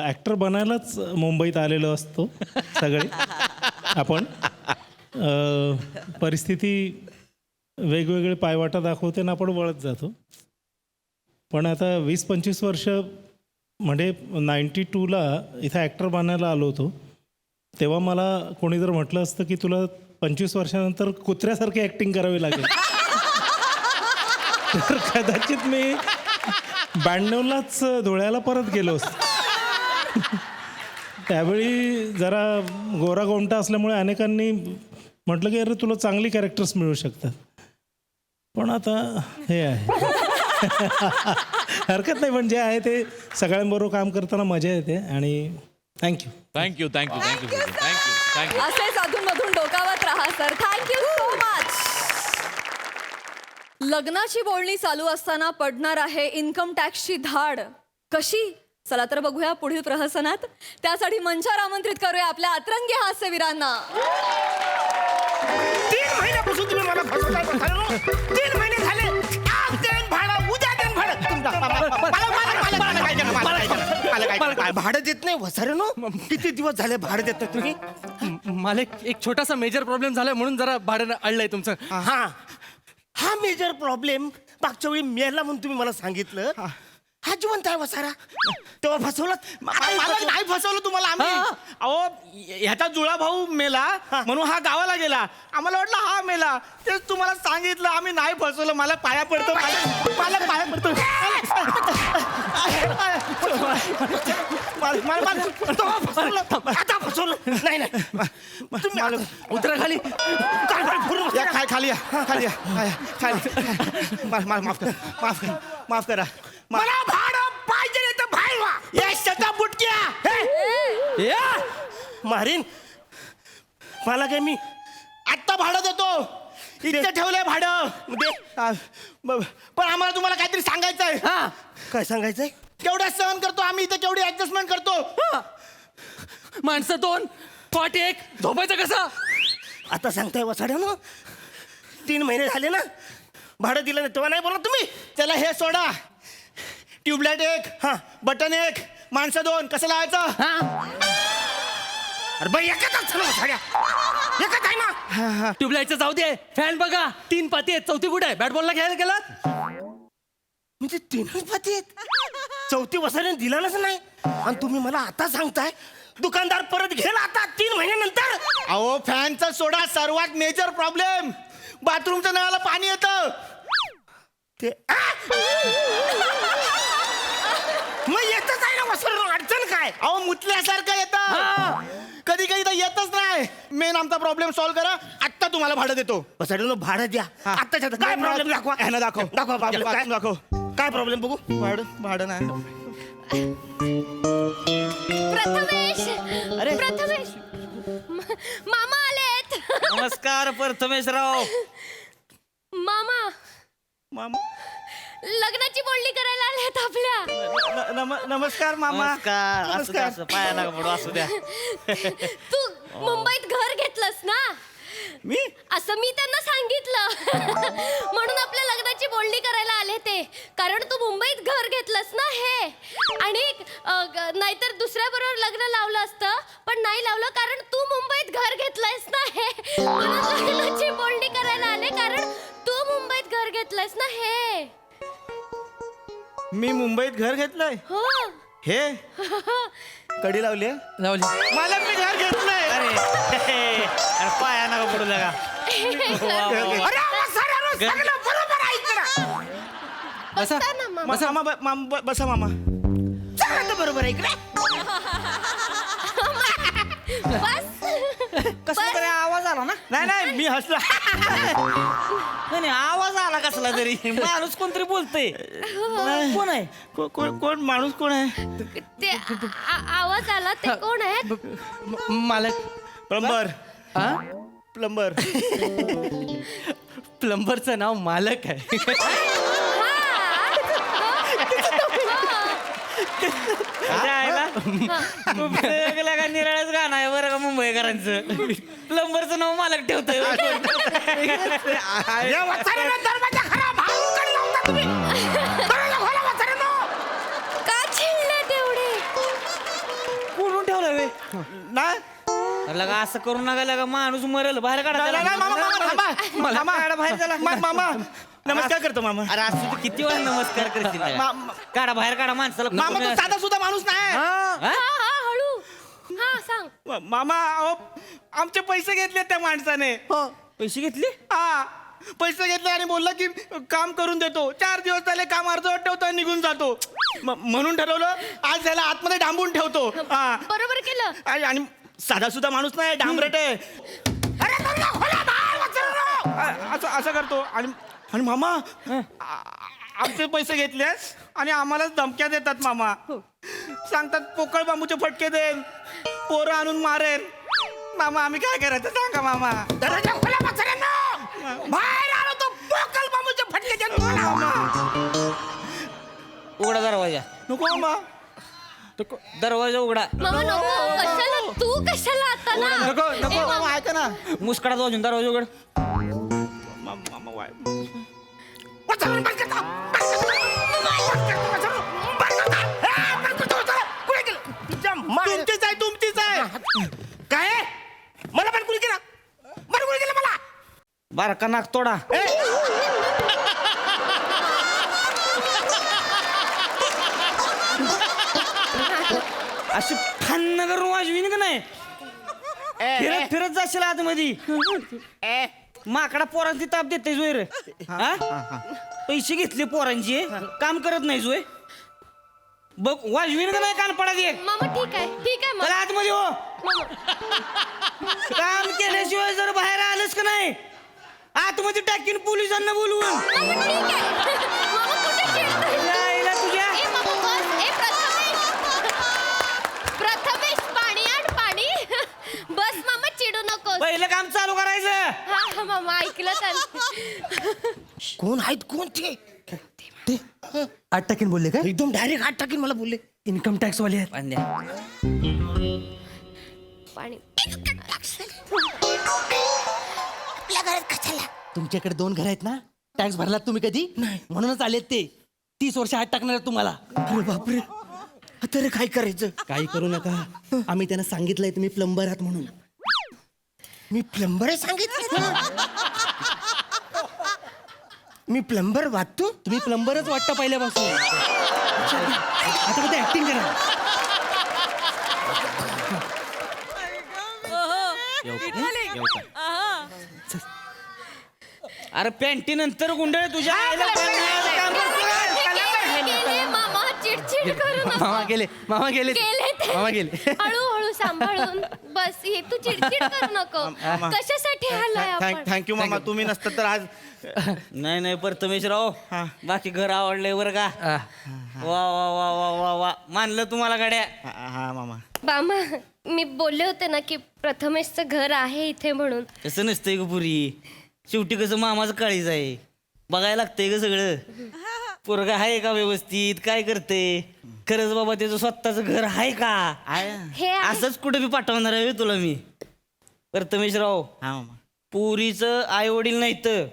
ॲक्टर बनायलाच मुंबईत आलेलो असतो सगळे आपण. परिस्थिती वेगवेगळे पायवाटा दाखवते ना आपण वळत जातो. पण आता 20-25 वर्ष म्हणजे 92ला इथं ॲक्टर बनायला आलो होतो, तेव्हा मला कोणी जर म्हटलं असतं की तुला 25 वर्षानंतर कुत्र्यासारखी ॲक्टिंग करावी लागेल तर कदाचित मी 92लाच धुळ्याला परत गेलो असतो. त्यावेळी जरा गोरा गोमटा असल्यामुळे अनेकांनी म्हटलं की अरे तुला चांगली कॅरेक्टर्स मिळू शकतात. पण आता हे आहे हरकत नाही, पण जे आहे ते सगळ्यांबरोबर काम करताना मजा येते आणि thank you. Thank you thank you thank you thank you thank you. असेच अधूनमधून डोकावत राहा सर. Thank you so much. लग्नाची बोलणी चालू असताना पडणार आहे इन्कम टॅक्सची धाड. कशी? चला तर बघूया पुढील प्रहसनात. त्यासाठी मंचावर आमंत्रित करूया आपल्या अतरंगी हास्यवीरांना. 3 महिन्यापासून तुम्ही मला फसवताय वसाऱ्यानो. 3 महिने झाले. आज देन भाडं, उद्या देन भाडं. मला भाडं देत नाही वसाऱ्यानो. किती दिवस झाले भाडं देत नाही तुम्ही? मला एक छोटासा मेजर प्रॉब्लेम झालाय म्हणून जरा भाडं अडलंय तुमचं. हा मेजर प्रॉब्लेम मागच्या वेळी मेला म्हणून तुम्ही मला सांगितलं. हा जिवंत आहे वसारा. तेव्हा फसवलं मला नाही फसवलं तुम्हाला आम्ही. अहो ह्याचा जुळा भाऊ मेला म्हणून हा गावाला गेला. आम्हाला वाटलं हा मेला. तेच तुम्हाला सांगितलं. आम्ही नाही फसवलं. मला पाया पडतो. मला पाया पडतो. आता फसवलं नाही तुम्ही उतरा खाली. खाली खाली माफ करा. मला भाडं पाहिजे नाही तर बाहेर व्हा. या शटा बुटक्या मारीन. मला काय मी आत्ता भाडं देतो. इथे ठेवलंय भाडं. पण आम्हाला तुम्हाला काहीतरी सांगायचंय. काय सांगायचंय? केवढ्या सहन करतो आम्ही इथे, केवढी ऍडजस्टमेंट करतो. माणसं 2 कॉट 1 झोपायचं कसं? आता सांगताय वसाड्यानं. 3 महिने झाले ना भाडं दिलं नाही तेव्हा नाही बोला तुम्ही. त्याला हे सोडा. ट्यूबलाईट 1, बटन 1, माणसं 2. कसं लावायचं? अरे बाई एकच वसाड्या. एकच आहे ना. ट्यूबलाईटचं जाऊ दे. फॅन बघा 3 पाती आहेत. चौथी कुठे आहे? बॅट बॉलला खेळायला गेलात? म्हणजे 3च पाती आहेत. चौथी वसाड्याने दिलाच नाही आणि तुम्ही मला आता सांगताय दुकानदार परत घेईल आता 3 महिन्यानंतर. अहो फॅनचा सोडा. सर्वात मेजर प्रॉब्लेम बाथरूमच्या नळाला पाणी येतं. ते मग येतच आहे ना वसरून. अडचण काय? अहो मुतल्यासारखं येतं. कधी कधी तर येतच नाही. मेन आमचा प्रॉब्लेम सॉल्व्ह करा. आत्ता तुम्हाला भाडं देतो. वसाडून भाडं द्या आत्ताच्या. काय प्रॉब्लेम दाखवा. ह्यानं दाखव. काय दाखव. काय प्रॉब्लेम बघू. भाडं नाही. प्रथमेश. अरे प्रथमेश. मामा आलेत. नमस्कार प्रथमेशराव. मामा मामा लग्नाची बोलणी करायला आलेत आपल्या. नमस्कार मामा. नमस्कार. पाया नका पडू. असू द्या. तू मुंबईत घर घेतलंस ना? मी असं मी त्यांना सांगितलं. म्हणून आपल्या लग्नाची बोलणी करायला आले ते. कारण तू मुंबईत घर घेतलंस ना हे. आणि नाहीतर दुसऱ्या बरोबर लग्न लावलं असतं. पण नाही लावलं कारण तू मुंबईत घर घेतलंयस ना हे. म्हणून लग्नाची बोलणी करायला आले कारण तू मुंबईत घर घेतलंयस ना हे. मी मुंबईत घर घेतलंय. हो. हे कडी लावली. मला मी घर घेतलंय. अरे पाया नका पडू लगा. बसा मामा. बरोबर आहे इकडे. कसला तरी आवाज आला ना. नाही मी हसला. नाही आवाज आला कसला तरी. माणूस कोणतरी बोलतोय. कोण आहे? कोण माणूस कोण आहे? ते आवाज आला ते कोण आहे? मालक. प्लंबर. प्लंबर. प्लंबरचं नाव मालक आहे. निराळच गाणं आहे बरं का मुंबईकरांचं. प्लंबरचं नाव मालक ठेवतोय. का चिडले तेवढे? कोणून ठेवलं वे ना लगा. असं करू नका लगा. माणूस मरेल. बाहेर काढा. बाहेर चला. मामा नमस्कार करतो मामा. अरे असं तू किती वेळा नमस्कार करशील लगा. काढा बाहेर काढा माणसाला. मामा तो साधा सुद्धा माणूस नाही. हळू. हा सांग. मामा अहो आमचे पैसे घेतले त्या माणसाने. पैसे घेतले? हा पैसे घेतले आणि बोलला की काम करून देतो. 4 दिवस झाले काम अर्धवट ठेवतो निघून जातो. म्हणून ठरवलं आज त्याला आतमध्ये डांबून ठेवतो. बरोबर केलं. आणि साधा सुद्धा माणूस नाही. डांबरट आहे. असं करतो. आणि मामा आमचे पैसे घेतले आणि आम्हालाच धमक्या देतात मामा. सांगतात पोकळ बांबूचे फटके दे. पोरं आणून मारेन. मामा आम्ही काय करायचं सांगा मामा. दरवाजा खोला म्हाताऱ्यांनो. बाहेर आलो तो बोकल बाबूचे फटके उघडा दरवाजा. नको मामा. दरवाजा उघडा. मामा नको कशाला तू कशाला आता ना नको ए, नको मामा. ऐका ना. मुस्कडात वाजून दरवाजा उघड. तुमचीच आहे तुमचीच आहे. काय मला पण कुणी केला मला कुणी केलं मला बारका नाक तोडा. अशी फान्न करून वाजवीन का नाही. फिरत फिरत जाशील आतमध्ये. माकडा पोरांची ताप देते जोय. पैसे घेतले पोरांची काम करत नाही जोय. बघ वाजवीन का नाही कान पडा दे. मामा ठीक आहे चला आतमध्ये हो. काम केल्याशिवाय जर बाहेर आलंच का नाही आतमध्ये टाकीन पोलिसांना बोलवून. मामा ठीक आहे मामा कुठे चिडतोय? यायला तुझ्या ए मामा बस ए प्रथमेश पाणी आण पाणी बस मामा चिडू नकोस. पहिलं काम चालू करायचं. हा मामा ऐकलं त्यानं. कोण आहेत कोण ते 8 टाकीन बोलले काय एकदम डायरेक्ट 8 टाकीन मला बोलले. इन्कम टॅक्स वाले आहेत. पाणी आपल्या घरात कशाला तुमच्याकडे 2 घर आहेत ना टॅक्स भरलात तुम्ही कधी नाही म्हणूनच आलेत ते 30 वर्ष आत टाकणार आहेत तुम्हाला. अरे बापरे आता रे काय करायचं. काही करू नका आम्ही त्यांना सांगितलंय तुम्ही प्लंबर आहात म्हणून. मी प्लंबर सांगितलं मी प्लंबर वाटतो. तुम्ही प्लंबरच वाटतं पहिल्यापासून. आता कधी ऍक्टिंग करा. अरे पॅन्टी नंतर गुंडळ तुझ्या आईला बनवायचं काम गेले मामा चिडचिड करू नका. मामा गेले गेले ते. मामा गेले. हळूहळू सांभाळून बस हे तू चिडचिड करू नको. कशासाठी आलाय आपण थँक्यू मामा. तुम्ही नसतं तर आज नाही नाही प्रथमेश राव बाकी घर आवडलंय बरं का. वा वा वा वा वा वा मानलं तुम्हाला गाड्या. हा मामा. मामा मी बोलले होते ना की प्रथमेशचं घर आहे इथे म्हणून. कसं नसतंय ग पुरी. शेवटी कसं मामाचं काळीज आहे. बघायला लागतंय ग सगळं. पोरगा आहे का व्यवस्थित काय करते खरंच बाबा त्याचं स्वतःच घर आहे का. हे आहे. असंच कुठे बी पाठवणार आहे तुला मी. प्रथमेश राव पुरीचं आई वडील नाही तर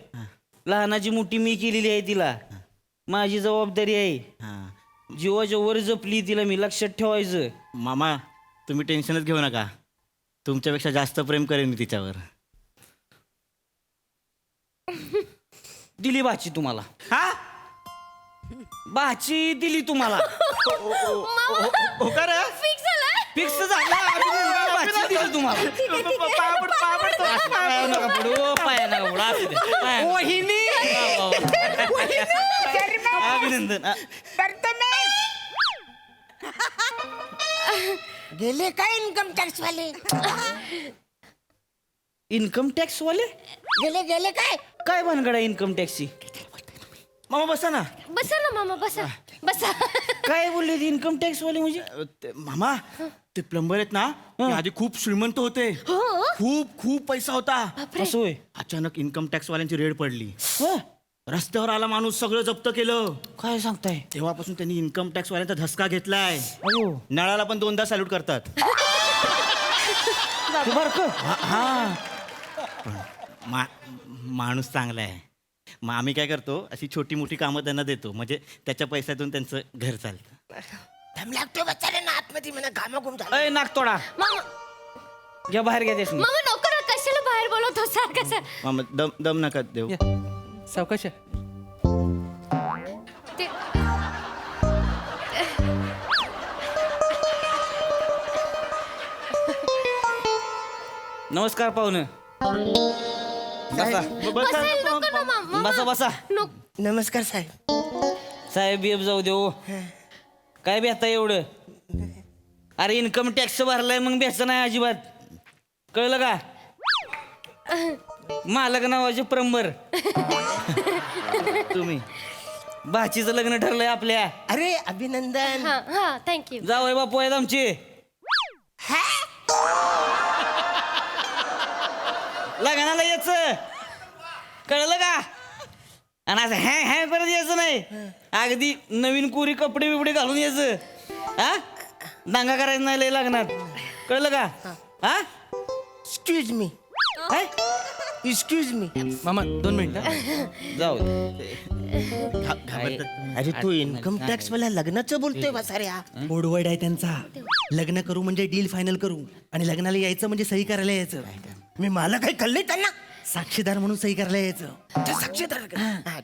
लहानाची मोठी मी केलेली आहे तिला. माझी जबाबदारी आहे. जीवाच्या वर जपली तिला मी. लक्षात ठेवायचं. मामा तुम्ही टेन्शनच घेऊ नका. तुमच्यापेक्षा जास्त प्रेम करेन मी तिच्यावर. दिली बाची तुम्हाला. हा बाची दिली तुम्हाला. फिक्स झालं. फिक्स झालं. बाची दिली तुम्हाला. पाया नका पडू पाया नका पडू. असू दे. वहिनी अभिनंदन. गेले काय इन्कम टॅक्स वाले इन्कम टॅक्स वाले गेले गेले काय काय भानगड आहे इन्कम टॅक्सची. मामा बसा ना. बसा ना मामा बसा बसा. काय बोलले इन्कम टॅक्स वाले म्हणजे. मामा ते प्लंबर आहेत ना ते आधी खूप श्रीमंत होते. खूप खूप पैसा होता. असं होय. अचानक इन्कम टॅक्स वाल्यांची रेड पडली. रस्त्यावर आला माणूस सगळं जप्त केलं. काय सांगताय. तेव्हापासून त्यांनी इन्कम टॅक्स वाल्यांचा धसका घेतलाय. नळाला पण 2दा सॅल्यूट करतात. माणूस चांगला आहे. मग आम्ही काय करतो अशी छोटी मोठी कामं त्यांना देतो म्हणजे त्याच्या पैशातून त्यांचं घर चालतं. दम लागतो बच्चाने ना आतमध्ये म्हणा घामाघूम झाला. अय नाकतोडा मामा घ्या बाहेर घ्या देश. मामा नको ना कशाला बाहेर बोलवतो सारखं. मामा दम नका देऊ. सावकाश ते नमस्कार पाहुणे. बसा बसायला नको ना मामा. बसा बसा. नको. नमस्कार साहेब. साहेब बिहेब जाऊ देऊ. काय बेहता एवढं. अरे इन्कम टॅक्स भरलाय मग बेहचं नाही अजिबात. कळलं का. मालक नावाचे प्लंबर. तुम्ही भाचीचं लग्न ठरलंय आपल्या. अरे अभिनंदन. हा हा थँक्यू. जावय बापू आहेत आमचे. लग्नाला यायचं कळलं का आणि असं हॅ हॅ परत यायचं नाही अगदी नवीन कोरी कपडे बिपडे घालून यायचं हा दांगा करायचं नाही लय लग्नात कळलं का हा एक्सक्यूज मी एक्सक्यूज मी मामा 2 मिनिटं जाऊ अरे तू इन्कम टॅक्स वाला लग्नाचं बोलतोय वासाऱ्या ओडवर्ड आहे त्यांचा लग्न करू म्हणजे डील फायनल करू आणि लग्नाला यायचं म्हणजे सही करायला यायचं मी मला काही कळलंय त्यांना साक्षीदार म्हणून सही करायला यायचं साक्षीदार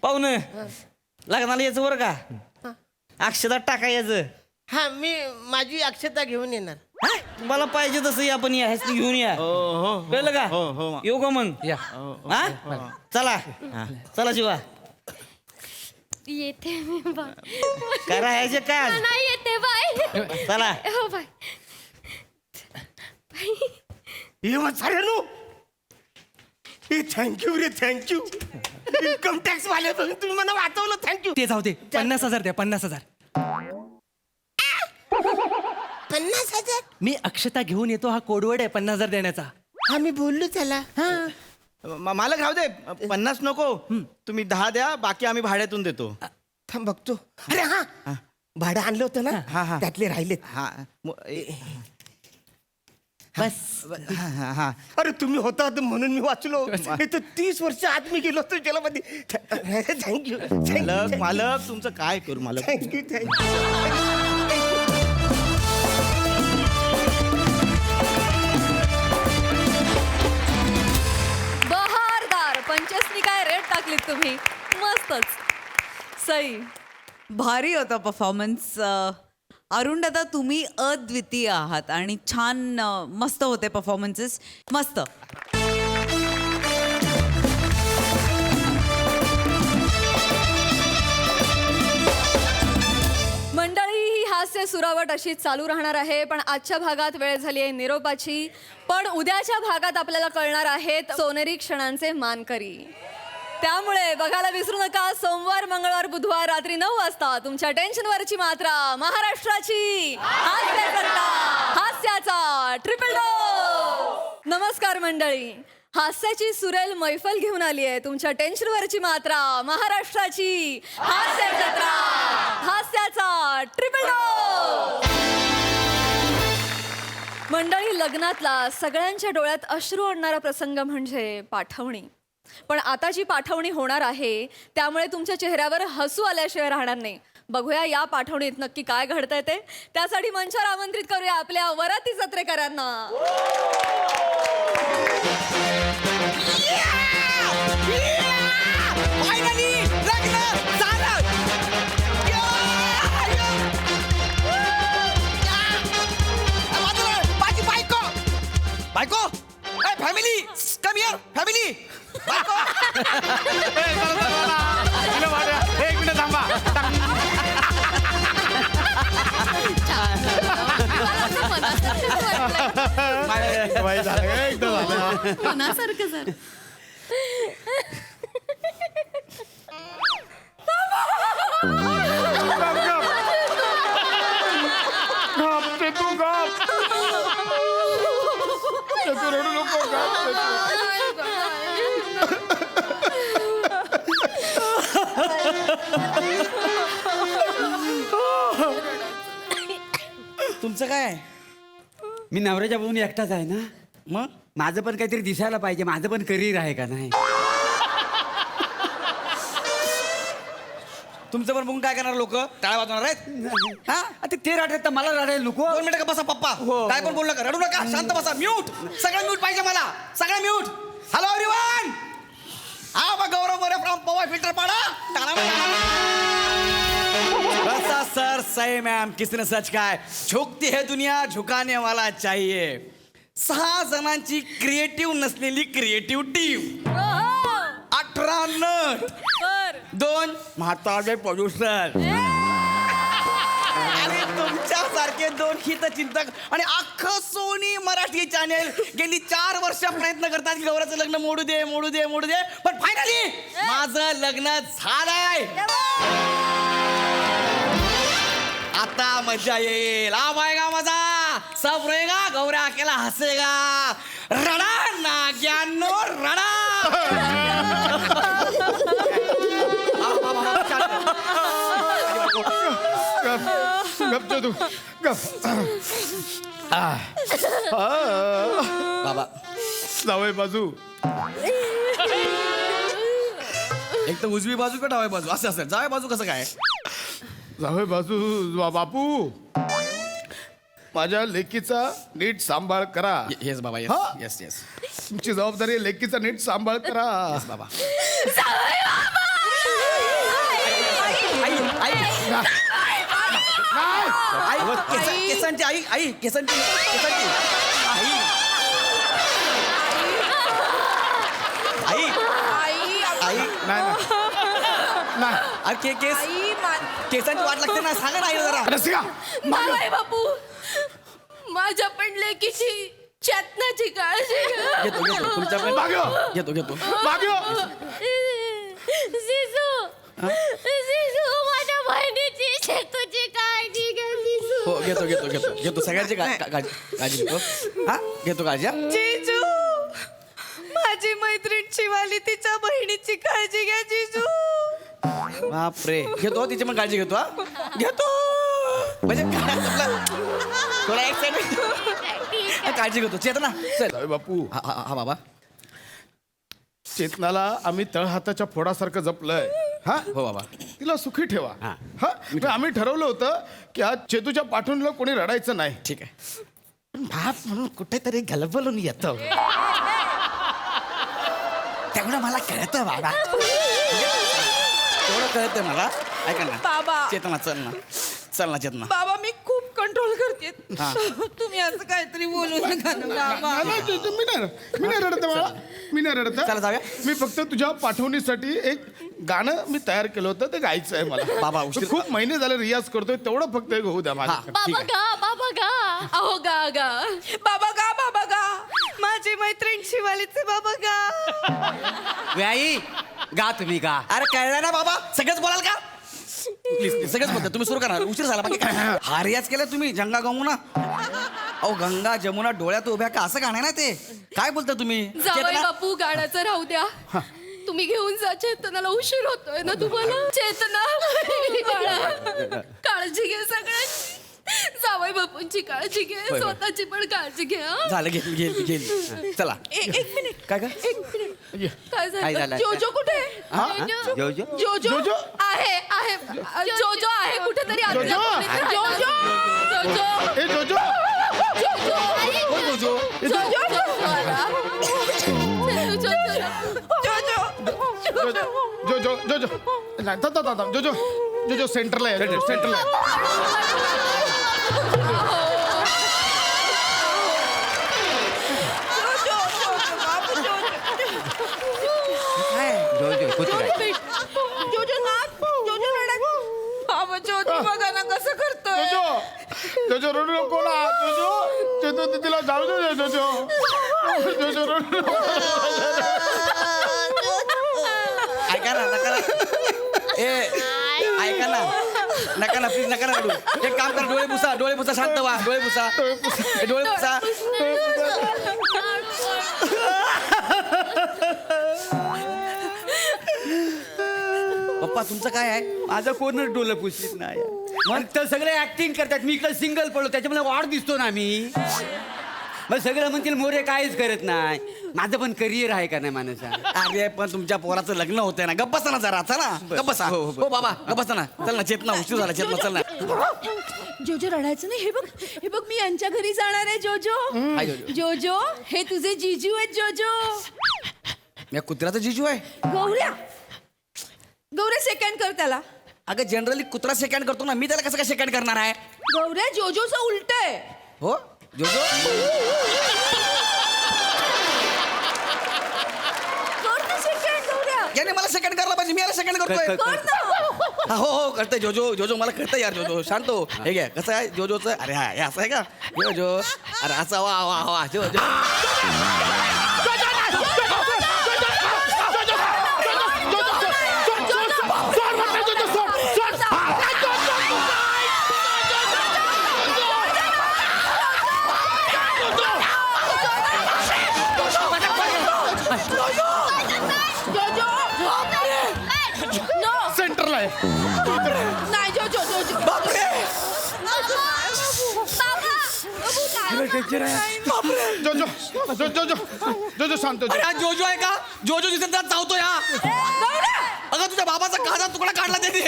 पाहुणं लग्नाला यायचं बरं का अक्षदात टाकायचं हा मी माझी अक्षता घेऊन येणार तुम्हाला पाहिजे तसं या पण या ह्याच घेऊन या कळलं का येऊ का मग हा चला चला शिवा येते मी बाय काय राहायचे काय नाही येते बाय चला हो बाय हे वासाऱ्यानो थँक्यू रे थँक्यू इन्कम टॅक्स वाले तुम्ही मला वाचवलं थँक्यू ते जाऊ दे 50,000 द्या 50,000 50,000 मी अक्षता घेऊन येतो हा कोडवर्ड आहे 50,000 देण्याचा हा मी बोललो त्याला मला घाव दे 50 नको तुम्ही 10 द्या बाकी आम्ही भाड्यातून देतो थांब बघतो अरे हा भाडं आणलं होतं ना त्यातले राहिलेत हा बस अरे तुम्ही होता म्हणून मी वाचलो नाही तर 30 वर्ष आत मी गेलो होतो जेलमध्ये थँक्यू मालक मालक तुमचं काय करू मालक थँक्यू थँक्यू बहारदार पंचसनी काय रेट टाकलीत तुम्ही मस्तच सई भारी होता परफॉर्मन्स अरुण दादा तुम्ही अद्वितीय आहात आणि छान मस्त होते परफॉर्मन्सेस मस्त मंडळी ही हास्य सुरावट अशी चालू राहणार आहे पण आजच्या भागात वेळ झाली आहे निरोपाची पण उद्याच्या भागात आपल्याला कळणार आहेत सोनेरी क्षणांचे मानकरी त्यामुळे बघायला विसरू नका सोमवार मंगळवार बुधवार रात्री 9 वाजता तुमच्या टेन्शनवरची मात्रा महाराष्ट्राची हास्याचा ट्रिपल डो नमस्कार मंडळी हास्याची सुरेल मैफल घेऊन आली आहे तुमच्या टेन्शनवरची मात्रा महाराष्ट्राची हास्य जत्रा हास्याचा ट्रिपल डो मंडळी लग्नातला सगळ्यांच्या डोळ्यात अश्रू आणणारा प्रसंग म्हणजे पाठवणी पण आता जी पाठवणी होणार आहे त्यामुळे तुमच्या चेहऱ्यावर हसू आल्याशिवाय राहणार नाही बघूया या पाठवणीत नक्की काय घडतंय ते त्यासाठी मंचावर आमंत्रित करूया आपल्या वराती जत्रेकरांना बायको फॅमिली कम हिअर फॅमिली एक मिनिट थांबा मनासारखं सर तुमचं काय मी नवऱ्याच्या बघून एकटाच आहे ना मग माझं पण काहीतरी दिसायला पाहिजे माझं पण करिअर आहे का नाही तुमचं पण बघून काय करणार लोक टाळ्या वाजवणार आहेत हा आता ते रडायला मला रडायला नको 2 मिनिटं का बसा पप्पा काय पण बोलू नका रडू नका शांत बसा म्यूट सगळं म्यूट पाहिजे मला सगळं म्यूट हॅलो एव्हरीवन हा बा गौरव मोरे फ्रॉम पवा फिल्टर पाडा बसा सर सही मैम किसने सच का है झुकती है दुनिया झुकाने वाला चाहिए 6 जणांची क्रिएटिव्ह नसलेली क्रिएटिव्ह टीम 18 नट 2 म्हातारे प्रोड्युसर आणि तुमच्यासारखे 2 हितचिंतक आणि अख्खं सोनी मराठी चॅनेल गेली 4 वर्ष प्रयत्न करतात की गौराचं लग्न मोडू दे मोडू दे मोडू दे पण फायनली माझं लग्न झालंय आता मजा येईल आएगा मजा सब रहेगा गौरा अकेला हंसेगा रडा नाग्यानो गप जो तू गप बाबा जावई बाजू एक तर उजवी बाजू का डावी बाजू असं असेल जावे बाजू कसं काय जावई बाजू बापू माझ्या लेकीचा नीट सांभाळ करा. येस बाबा हा? येस येस तुमची जबाबदारी आहे, लेकीचा नीट सांभाळ करा. बाबा केसांची आई केसांची आई नाही केसांची वाट लागते ना सांगा ना जरा रसिका जावई बापू माझ्या पण लेकीची चेतनाची काळजी घ्या. घेतो तुमच्या घेतो जिजू माझ्या बहिणीची चेतूची काळजी घ्या. जिजू घेतो सगळ्यांची काळजी घेतो हा घेतो काळजी हा? जिजू माझी मैत्रीण शिवाली तिच्या बहिणीची काळजी घ्या जिजू. बापरे घेतो तिची पण काळजी घेतो हा घेतो म्हणजे काय आपलं थोडा एक्साइटमेंट काळजी घेतो चेतना चल जावई बापू हा बाबा चेतनाला आम्ही तळहाताच्या फोडासारखं जपलंय. हा हो बाबा तिला सुखी ठेवा. हा मग आम्ही ठरवलं होतं की आज चेतूच्या पाठूनला कोणी रडायचं नाही. ठीक आहे पण बाप म्हणून कुठेतरी गलबलून येतं. तेवढं मला कळतं बाबा तेवढं कळतं मला ऐका ना बाबा चेतना चल ना चेतना बाबा मी खूप कंट्रोल करते हा. तुम्ही असं काहीतरी बोलू नका ना बाबा. मी नाही रडत आहे बाळा. मी नाही रडत आहे. चला जाऊया. मी फक्त तुझ्या पाठवणीसाठी एक गाणं मी तयार केलं होतं ते गायचं आहे मला. बाबा, उशीर- खूप महिने झाले रियाज करतोय तेवढं फक्त एक होऊ द्या माझ्या. बाबा गा अहो गा बाबा गा माझी मैत्रीण शिवालीचे बाबा गा. व्याई गा तुम्ही गा. अरे कळलं ना बाबा सगळंच बोलाल का प्लीज सगळंच बोलतो तुम्ही सुरू करा उशीर झाला बाकी काय हा रियाज केला तुम्ही गंगा गमुना अहो गंगा जमुना डोळ्यात उभ्या का असं गाणं ना ते काय बोलता तुम्ही जावई चेतना? बापू गाण्याचं राहू द्या. तुम्ही घेऊन जा चेतनाला उशीर होतोय ना तुम्हाला. चेतना बाळा, काळजी घे सगळ्यांची. जावई बापूंची काळजी घे होय. स्वतःची पण काळजी घे हं? झालं घेईल चला एक मिनिट काय एक मिनिट काय काय झालं झालं? जोजो कुठे हा? जोजो? जोजो आहे जोजो आहे कुठेतरी आतल्या जोजो? खोलीत. जोजो ए जोजो जोजो जोजो आला. जोजो नाही थांब. जोजो सेंटरला आहे सेंटरला आहे. जोजो कुत्रा. जोजो बघा ना कसं करतोय. जोजो रडू नको ना जोजो चेतू तिला जाऊ दे जोजो रडू नको. ऐका ना नका ऐका ना नका ना प्लीज नका ना रडू एक काम कर डोळे पुसा शांत व्हा डोळे पुसा पप्पा तुमचं काय आहे माझं कोणच डोलं पुसलीत नाही मग तर सगळे ऍक्टिंग करतात मी इकडे सिंगल पडलो त्याच्यामुळे वाढ दिसतो ना मी मग सगळं म्हणतील मोरे काहीच करत नाही माझं पण करिअर आहे का नाही माणसा. अरे पण तुमच्या पोराचं लग्न होतंय ना गप्प बसा ना जरा चला गप्प बसा हो बाबा गप्प बसा ना चल ना चेतना उशीर झाला चेतना चल ना जोजो रडायचं नाही. हे बघ मी यांच्या घरी जाणार आहे जोजो. हाय जोजो. जोजो हे तुझे जीजू आहेत जोजो. या कुत्र्याचा जिजू आहे गौऱ्या सेकंड कर त्याला. अगं जनरली कुत्रा सेकंड करतो ना मी त्याला कसं काय सेकंड करणार आहे गौऱ्या जोजोचं उलट आहे. हो जोजो कर ना सेकंड गौऱ्या. याने मला सेकंड करला पाहिजे मी याला सेकंड करतोय कर ना. हो कळतंय जोजो मला कळतं यार जोजो शांत हो हे घ्या कसं आहे जोजोचं अरे हा हे असं आहे का जोजो अरे असं वा जोजो सेंटरला आहे नाही जोजो बापरे टेन्शन आहे. जो जो जो जो जो जो जो शांत हो, जो. अरे हा जोजो आहे का? जोजो दिसत चावतो या. अगं तुझ्या बाबाचा काचा तुकडा काढला त्याने.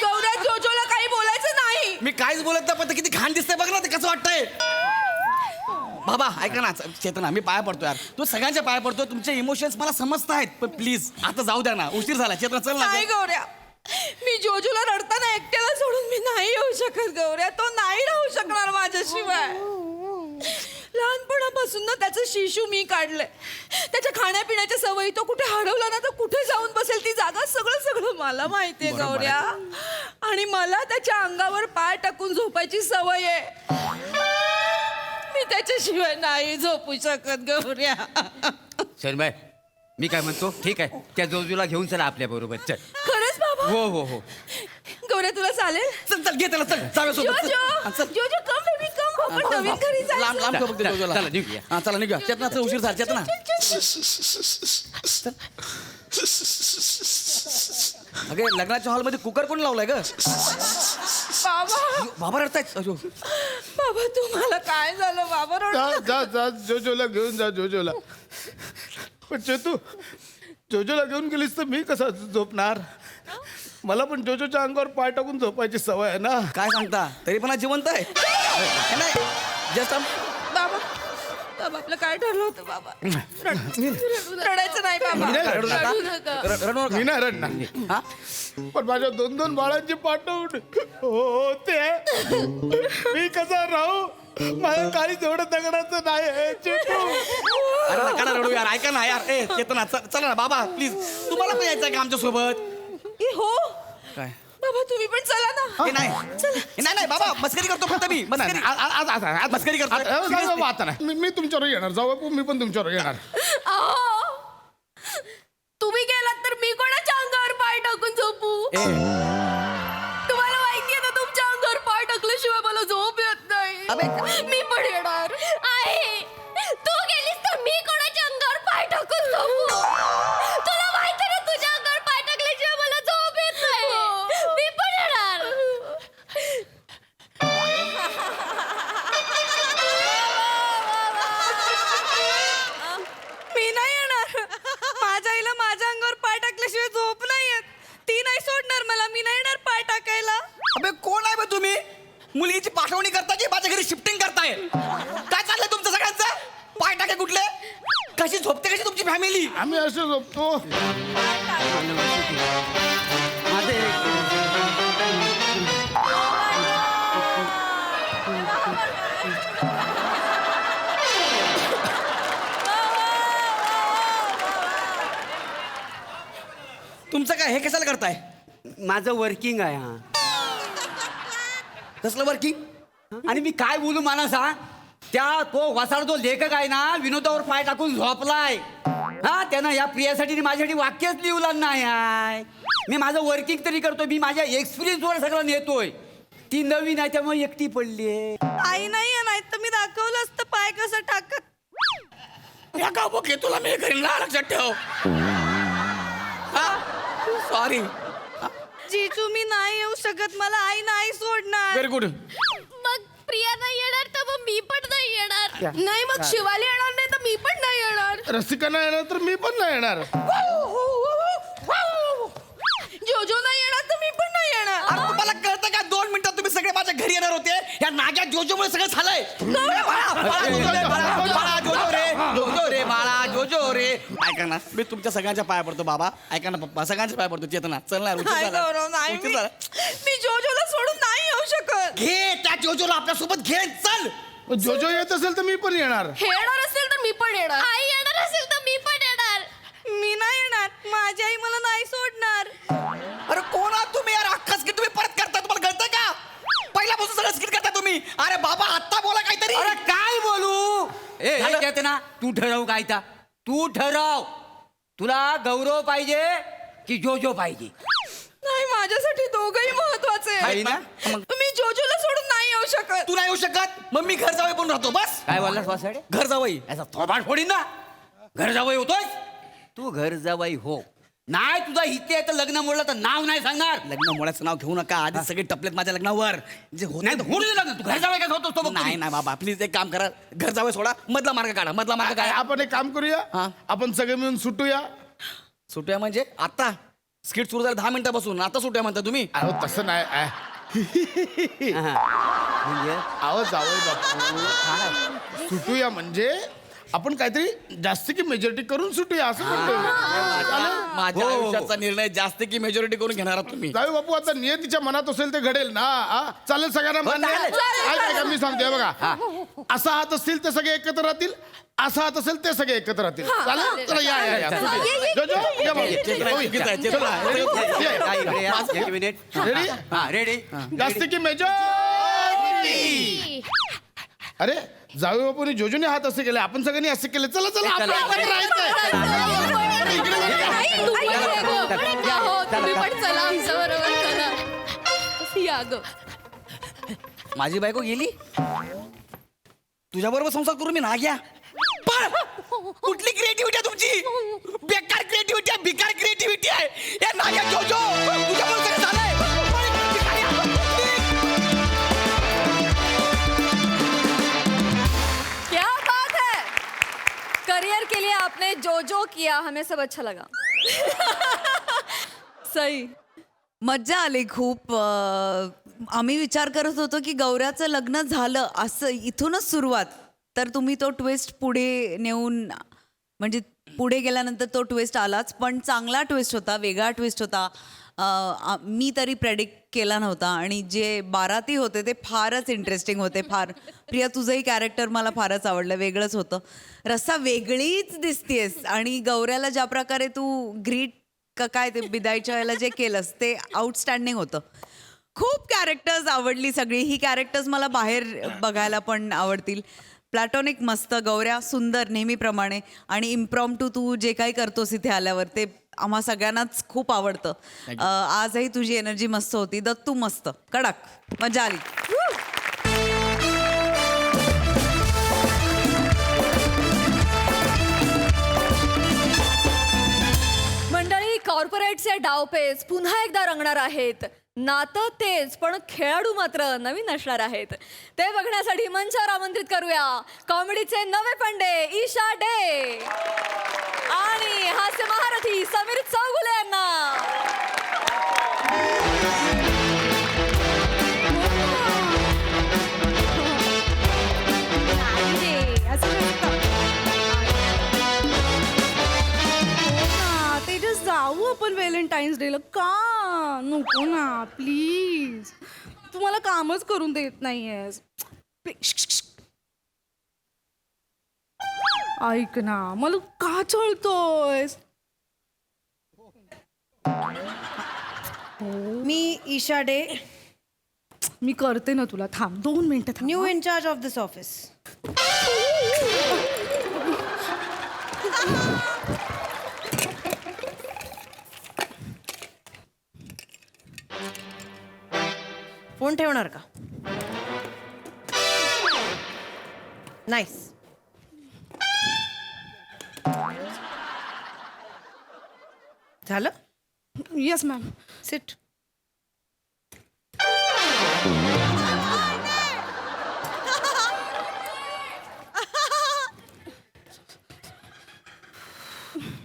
गौऱ्या जोजोला काही बोलायचं नाही. मी काहीच बोलत नाही पण ते किती घाण दिसतंय बघ ना ते कसं वाटतंय. बाबा ऐका ना चेतना मी पाया पडतो यार. तू सगळ्यांच्या पाया पडतो. तुमचे इमोशन्स मला समजत आहेत पण प्लीज आता जाऊ द्या ना. उशीर झाला. चेतना चल ना. नाही गौऱ्या, मी जोजोला रडताना एकट्याला सोडून मी नाही येऊ शकत गौऱ्या. तो नाही राहू शकणार माझ्याशिवाय. लहानपणापासून ना त्याचं शिशू मी काढलंय. त्याच्या खाण्यापिण्याच्या सवयी, तो कुठे हरवला ना तर कुठे जाऊन बसेल ती जागा सगळं मला माहितीये गौऱ्या. आणि मला त्याच्या अंगावर पाय टाकून झोपायची सवय आहे. मी त्याच्याशिवाय नाही झोपू शकत गौऱ्या. शरणबाई मी काय म्हणतो, ठीक आहे त्या जोजूला घेऊन चला आपल्या बरोबर. चल. खरंच बाबा? हो हो हो. गौऱ्या तुला चालेल? चल चल घे त्याला. चल जाऊया जोजो कम बेबी कम. आपण नवीन घरी लांब लांब ठेव बघते जोजोला. चला निघूया. हा चला निघूया. चेतना चल उशीर झाला. चेतना अगे लग्नाच्या हॉलमध्ये कुकर कोण लावलाय ग? बाबा बाबा रडतायत. अयो. बाबा तुम्हाला काय झालं बाबा? जा जा जा जोजोला घेऊन जा जोजोला. पण चेतू जोजोला घेऊन गेलीस तर मी कसा झोपणार? मला पण जोजोच्या अंगावर पाय टाकून झोपायची सवय आहे ना. काय सांगता? तरी पण जिवंत आहे. नाही जस्ट बाबा बाबा आपलं काय ठरलं होतं बाबा? रडायचं नाही बाबा. रडू नका. रडू नका. रडू नका. मी नाही रडणार. हा? पण माझ्या 2-2 बाळांची पाठवून होते मी कसा राहू? माझ्या काही तेवढं दगडाचं नाही आहे चेतू. अरे नका ना रडू यार. ऐका ना यार. ए चेतना चला ना बाबा प्लीज. तुम्हाला पण यायचं का आमच्या सोबत? हो काय बाबा तुम्ही पण चला ना. नाही नाही बाबा मस्करी करतो फक्त मी. मस्करी मस्करी करतो. आता नाही मी तुमच्यावर येणार. जाऊ मी पण तुमच्यावर येणार. तुम्ही गेलात तर मी कोणाच्या अंगावर पाय टाकून झोपू? तुम्हाला माहितीये ना तुमच्या अंगावर पाय टाकल्याशिवाय मला झोप येत नाही. मी पण येणार आहे. तू गेलीस तर मी कोणाच्या अंगावर पाय टाकून झोपू? तुला माहिती ना तुझ्या अंगावर पाय टाकल्याशिवाय मला झोप येत नाही. मी पण येणार. मी नाही येणार. माझ्या आईला माझ्या अंगावर पाय टाकल्याशिवाय झोप नाही येत. ती नाही सोडणार मला. मी नाही येणार पाय टाकायला. अबे कोण आहे बे तुम्ही? मुलगीची पाठवणी करता की माझ्या घरी शिफ्टिंग करताय? काय चाललंय तुमचं सगळ्यांचं? पाय टाके कुठले? कशी झोपते कशी तुमची फॅमिली? आम्ही असं झोपतो. तुमचं काय हे कशाला करताय? माझं वर्किंग आहे. हा कसलं वर्किंग? आणि मी काय बोलू मला सांग. तो वसाड जो लेखक आहे ना विनोदावर पाय टाकून झोपलाय. हा त्यानं या प्रियासाठी माझ्यासाठी वाक्यच लिहिलं नाही आहे. मी माझं वर्किंग तरी करतोय. मी माझ्या एक्सपिरियन्सवर सगळं नेतोय. ती नवीन आहे त्यामुळे एकटी पडली. आई नाही तर मी दाखवलं असतं पाय कसं टाकत. या का बघ तुला मी घरी ना लक्षात ठेव. सॉरी जीजू मी नाही येऊ शकत. मला आई नाही सोडणार. Very good. मग प्रिया नाही येणार तर मग मी पण नाही येणार. नाही मग शिवाली येणार नाही तर मी पण नाही येणार. रसिका नाही येणार तर मी पण नाही येणार. जोजो नाही येणार तर मी पण नाही येणार. अरे तुम्हाला कळतं का? 2 मिनिटात तुम्ही सगळे माझ्या घरी येणार होते. या नाग्या जोजोमुळे सगळं झालंय. जोजो रे बाळा जोजो रे. ऐका ना मी तुमच्या सगळ्यांच्या पाया पडतो बाबा. ऐका ना पप्पा सगळ्यांच्या पाया पडतो. चेतना चल ना. मी जोजोला सोडून नाही येऊ शकत. घे त्या जोजोला आपल्या सोबत घे. चल. जोजो येत असेल तर मी पण येणार. येणार असेल तर मी पण येणार. आई येणार असेल तर मी पण येणार. मी नाही येणार. माझी आई मला नाही सोडणार. अरे कोण आहात तुम्ही यार? अख्खा स्किट तुम्ही परत करता. तुम्हाला कळतं का? पहिल्यापासून सगळं स्किट करता तुम्ही. अरे बाबा आत्ता बोला काहीतरी. अरे काय बोलू? ए ना तू ठरव काय ता. तू ठरव. तुला गौरव पाहिजे की जोजो पाहिजे? नाही माझ्यासाठी दोघंही महत्वाचे आहे ना? मी जोजोला सोडून नाही येऊ शकत. तू नाही येऊ शकत. मग मी घर जावई पण राहतो. बस. काय बोललास वासाडे? घर जावई. याचा थोबाड फोडीन ना. घर जावई होतोय. तू घर जावई हो नाही तुझा इथे तर लग्न मोडलं तर नाव नाही सांगणार. लग्न मुळाचं नाव घेऊ नका आधी सगळे टपलेत माझ्या लग्नावर जे होत नाही तर होऊ दे लग्न. तू घर जावं का होतो नाही नाही बाबा प्लीज एक काम करा घर जावं सोडा मधला मार्ग काढा मधला मार्ग काय काढा. आपण एक काम करूया आपण सगळे मिळून सुटूया. सुटूया म्हणजे आता स्किट सुरू झालं 10 मिनिटापासून आता सुटूया म्हणता तुम्ही. अहो तसं नाही आहो जावई बापू सुटूया म्हणजे आपण काहीतरी जास्त की मेजॉरिटी करून सुटूया असं म्हणतोय मी. चालेल? माझ्या आयुष्याचा निर्णय जास्त की मेजॉरिटी करून घेणार आहात तुम्ही. जावई बापू आता नियतीच्या मनात असेल ते घडेल ना. चालेल सगळ्यांना मान्य आहे? ऐका मी सांगतोय बघा असा हात असतील ते सगळे एकत्र राहतील असा हात असेल ते सगळे एकत्र राहतील. चालेल चला या जोजो, या बाबू. एक मिनिट. Ready ready. जास्त की मेजॉरिटी. अरे जावई बापूने जोजोने हात असे केले आपण सगळ्यांनी असे केले. चला चला आपण राहायचंय. तुम्ही पण चला आमच्या बरोबर चला. या ग. माझी बायको गेली तुझ्या बरोबर संसार करू मी ना घ्या. कुठली क्रिएटिव्हिटी आहे तुमची. बेकार क्रिएटिव्हिटी आहे बिकार क्रिएटिव्हिटी आहे. हे नाग्या जोजो तुझ्या बरोबर सगळं झालंय. क्या बात है. करियर के लिए आपने जो जो किया हमें सब अच्छा लगा. सही. मज्जा आली खूप. आम्ही विचार करत होतो की गौऱ्याचं लग्न झालं असं इथूनच सुरुवात, तर तुम्ही तो ट्विस्ट पुढे नेऊन म्हणजे पुढे गेल्यानंतर तो ट्विस्ट आलाच, पण चांगला ट्विस्ट होता, वेगळा ट्विस्ट होता. मी तरी प्रेडिक्ट केला नव्हता आणि जे बाराती होते ते फारच इंटरेस्टिंग होते. फार प्रिया तुझंही कॅरेक्टर मला फारच आवडलं, वेगळंच होतं. रस्सा वेगळीच दिसतेस आणि गौऱ्याला ज्या प्रकारे तू ग्रीट काय ते बिदायच्या वेळेला जे केलंस ते आउटस्टँडिंग होतं. खूप कॅरेक्टर्स आवडली सगळी. ही कॅरेक्टर्स मला बाहेर बघायला पण आवडतील. प्लॅटॉनिक मस्त, गौऱ्या सुंदर नेहमीप्रमाणे, आणि इम्प्रॉम्प्टू तू जे काही करतोस इथे आल्यावर ते आम्हा सगळ्यांनाच खूप आवडतं. आजही तुझी एनर्जी मस्त होती. दत्तू मस्त, कडक, मजा आली. मंडळी कॉर्पोरेटचे डावपेच पुन्हा एकदा रंगणार आहेत. नातं तेच पण खेळाडू मात्र नवीन असणार आहेत. ते बघण्यासाठी मंचावर आमंत्रित करूया कॉमेडीचे नवे पंडे ईशा डे आणि हास्य महारथी समीर चौगुले यांना. तेजस जाऊ आपण व्हॅलेंटाईन्स डेला. का नको ना प्लीज. तू मला कामच करून देत नाहीयेस. ऐक ना मला का चळतोयस. मी ईशा डे. मी करते ना तुला. थांब 2 मिनिटं. New in charge of this office. Phone ठेवणार का. नाईस. झालं. Yes ma'am. Sit.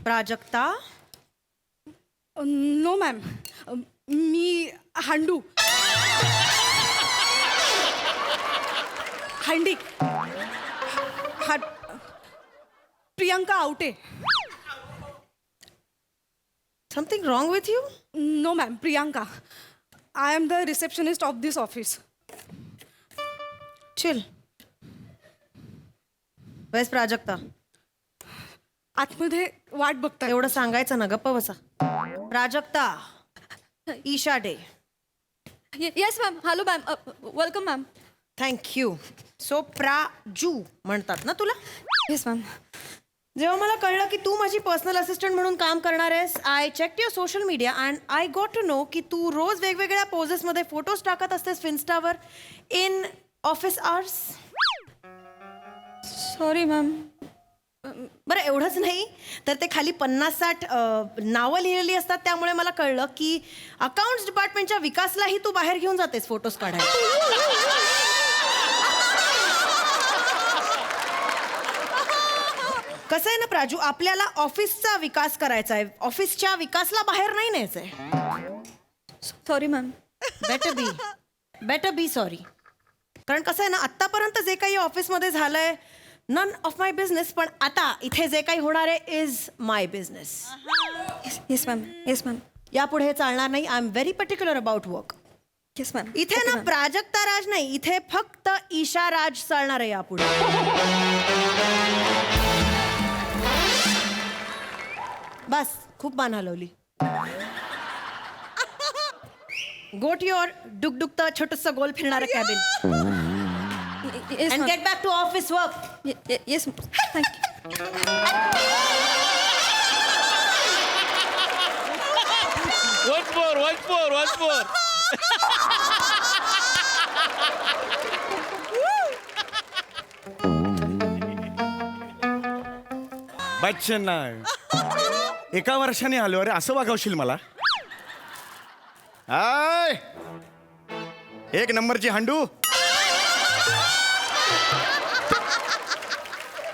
Prajakta. No ma'am. मी हांडू. हंडी. Priyanka Awate. Something wrong with you. No ma'am. Priyanka. I am the receptionist of this office. Chill. वेस प्राजक्ता. आतमध्ये वाट बघता. एवढं सांगायचं ना. गप्प बसा. Prajakta. Isha De. Yes ma'am. Hello ma'am. Welcome ma'am. Thank you. So Praju म्हणतात ना तुला. Yes ma'am. जेव्हा मला कळलं की तू माझी पर्सनल असिस्टंट म्हणून काम करणार आहेस, I check your social media and I got to know की तू रोज वेगवेगळ्या पोजेसमध्ये फोटोज टाकत असतेस फिन्स्टावर in office hours. Sorry ma'am. बरं एवढंच नाही तर ते खाली 50-60 नावं लिहिलेली असतात, त्यामुळे मला कळलं की अकाउंट्स डिपार्टमेंटच्या विकासलाही तू बाहेर घेऊन जातेस फोटोज काढायला. कसं आहे ना प्राजू, आपल्याला ऑफिसचा विकास करायचा आहे, ऑफिसच्या विकासला बाहेर नाही न्यायचंय. Sorry ma'am. Better be sorry. कारण कसं आहे ना, आत्तापर्यंत जे काही ऑफिसमध्ये झालंय नन ऑफ माय बिझनेस, पण आता इथे जे काही होणार आहे is my business. Yes ma'am. Yes ma'am. यापुढे हे चालणार नाही. I am very particular about work. Yes ma'am. इथे ना प्राजक्ता राज नाही, इथे फक्त ईशा राज चालणार आहे यापुढे. बस खूप मान हलवली. गो टू युअर डुकडुकतं छोटंसं गोल फिरणारं cabin and get back to office work. Yes thank you. once more. Bachchan नाही, एका वर्षाने आलो. अरे असं वागवशील मला? हाय, एक नंबरची हांडू.